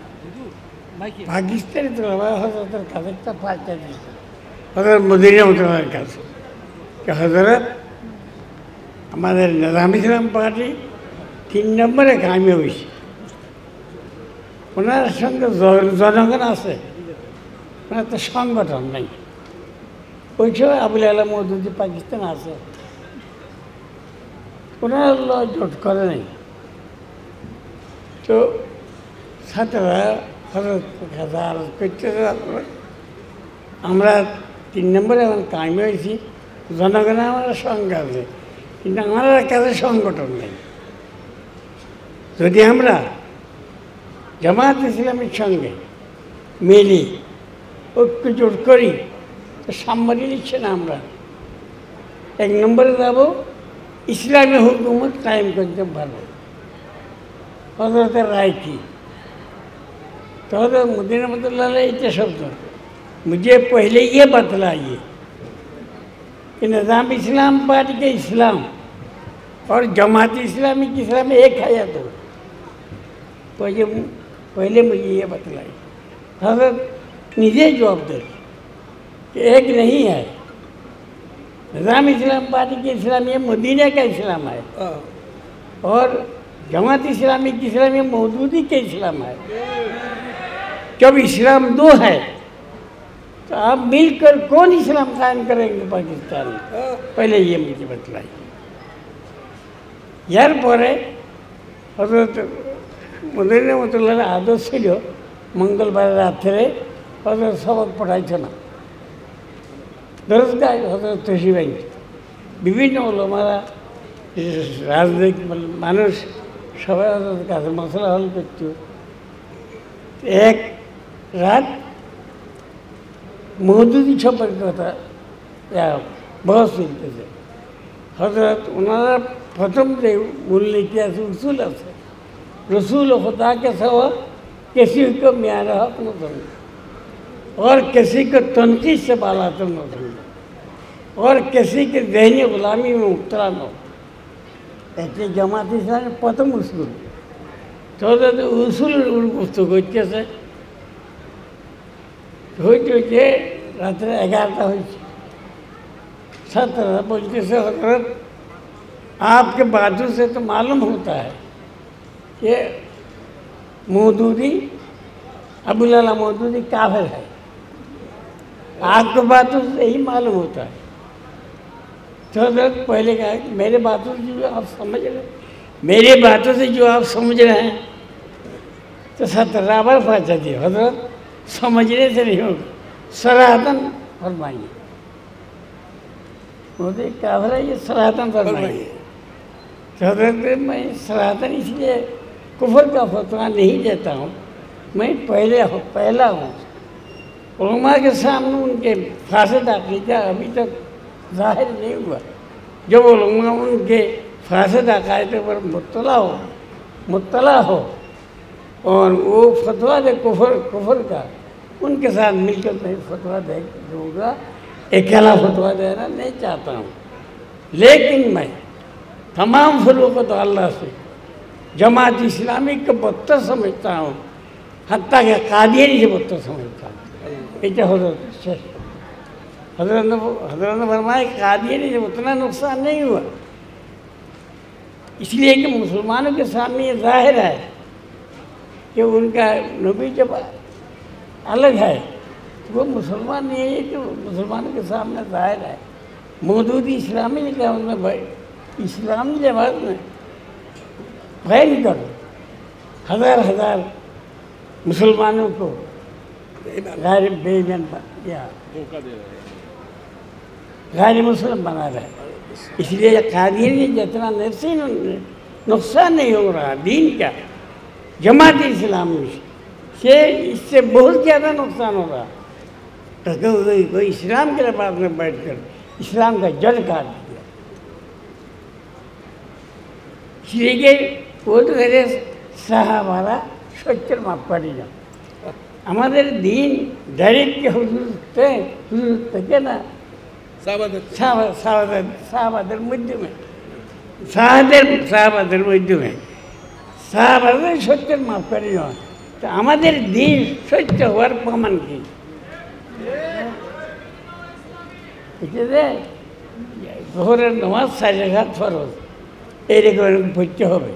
পাকিস্তানি তলোয়ার হজরতের কাছে একটা পাল্টা দিয়েছে হজরত মদিনা মুতলার কাছে। হজরত আমাদের নিজাম ইসলাম পার্টি 3 নম্বরে কামি হয়েছে, ওনার সঙ্গে জনগণ আছে, ওনার তো সংগঠন নেই। ওই সময় আবুল আলা মওদুদি পাকিস্তান আছে, ওনারা জোট করে নেই। তো ছাত্ররা হজরত কাছে আরজ করতেছে, আমরা 3 নম্বরে এখন কামি হয়েছি, জনগণের আমার সঙ্গে আছে, কিন্তু আমার কাছে সংগঠন নেই। যদি আমরা জামাত ইসলামের সঙ্গে মিলি ঐক্য জোট করি তো সামনে নিচ্ছে না। আমরা 1 নম্বরে যাব, ইসলামী হুকুমত কায়েম করতে পারবো। হজরতের রায় কি? तो मदीना मतलब इतने शब्द मुझे पहले ये बतलाइए कि निज़ाम इस्लाम पार्टी के इस्लाम और जमात इस्लामी की इस्लाम एक है या तो पहले मुझे ये बतलाइए। हजरत निजे जवाब दे कि एक नहीं है, निज़ाम इस्लाम पार्टी के इस्लाम ये मदीना का इस्लाम है और जमात इस्लामी की इस्लाम ये मौजूदी के इस्लाम है। जब इस्लाम 2 है तो आप मिलकर कौन इस्लाम कायम करेंगे पाकिस्तान में? पहले ये मुझे बतलाइए। यार परे हजरत मदीना मुतल्लाह आदर्श ছিল मंगलवार रात्रे हजरत सबक पढ़ाইছেন दरसगाह हजरत तशीबाई বিভিন্ন ওলামারা রাজনৈতিক মানুষ সবাই হজরতের কাছে মশলা হল করত। এক রাত মওদুদি সম্পর্কে কথা বহস চলতেছে। হজরত ওনারা প্রথম যে মূলনীতি আছে উসুল আছে, रसूल खुदा के सिवा किसी को म्यार हक न समझो और किसी को तनकीद से बाला तुम न समझो और किसी के ज़हनी गुलामी में मुब्तला न हो। ऐसे जमात इस्लाम प्रथम उसूल तो उसूल गुफ्तगू कैसे হইতে রাত্রে 11টা হয়েছে। ছাত্ররা বলতেছে হজরত आपके बातों से तो मालूम होता है कि मौदूदी अबुल अला मौदूदी काफिर है, आपके बातों से यही मालूम होता है। तो हजरत पहले कहा कि मेरे बातों से जो आप समझ रहे, मेरी बातों से जो आप समझ रहे हैं तो सतरावर फायदा दिए। हजरत समझने से नहीं होगा, सराहतन फरमाइए। मोदी काफिर है, ये सराहतन फरमाइए। तो हजरत मैं सराहतन इसलिए कुफर का फतवा नहीं देता हूँ, मैं पहला हूँ। उलमा के सामने उनके फासद अक़ीदा अभी तक ज़ाहिर नहीं हुआ। जब उलमा उनके फासद अक़ायदे पर मुत्तला हो और वो फतवा दे कुफर का, उनके साथ मिलकर मैं फतवा दे दूँगा। अकेला फतवा देना नहीं चाहता हूँ, लेकिन मैं तमाम फरूक़त अल्लाह से जमात इस्लामी को बदतर समझता हूँ, हत्ता के कादियानी से बदतर समझता हूँ। ये हज़रत ने फरमाया कादियानी से उतना नुकसान नहीं हुआ, इसलिए कि मुसलमानों के सामने ये ज़ाहिर है कि उनका नबी जब अलग है तो वो मुसलमान नहीं है, कि मुसलमानों के सामने ज़ाहिर है। मौदूदी इस्लामी ने कहा उनमें भाई इस्लामी जमात में फैल कर हजार मुसलमानों को गैर बेईमान या गैर मुसलमान बना रहा है। इसलिए कादियानी जितना नुकसान नहीं हो रहा दीन का, जमात इस्लामी से इससे बहुत ज़्यादा नुकसान हो रहा। तो वो इस्लाम के पास में बैठ कर इस्लाम का जड़ काट दिया। इसलिए वो तो मेरे साहबारा सच्चर माफ पड़ी जा हमारे दीन डायरेक्ट के हुजूर थे ना साहबादर मध्य में সাহাবাদের সত্যের মাপকাঠি নয়। তো আমাদের দিন সত্য হওয়ার প্রমাণ কি? জোহরের নামাজ 4 রাকাত ফরজ, এইরকম পড়তে হবে।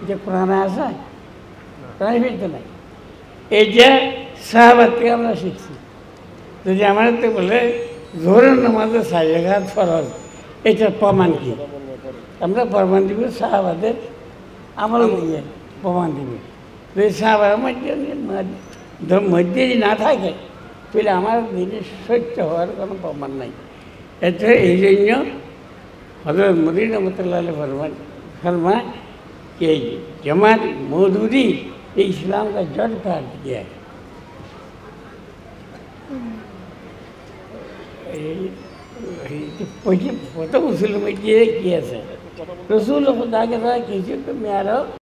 এটা কোরআনে আছে? কোরআনে ফিরতে নাই। এইটা সাহাবার থেকে আমরা শিখছি। যদি আমাদের তো বলে জোহরের নামাজে 4 রাকাত ফরজ, এটার প্রমাণ কি? আমরা প্রমাণ দিব সাহাবাদের আমল দিয়ে প্রমাণ দিব। যদি সাহাবার মধ্যে যদি না থাকে তাহলে আমার দিনে সত্য হওয়ার কোনো প্রমাণ নাই। এটা এই জন্য হযরত মুদী রহমতুল্লাহ फरमाए कि जमात मौदूदी ये इस्लाम का जड़ काट दिया है। पहले मुसलमान किया रसूल खुदा के साथ किसी को मेरा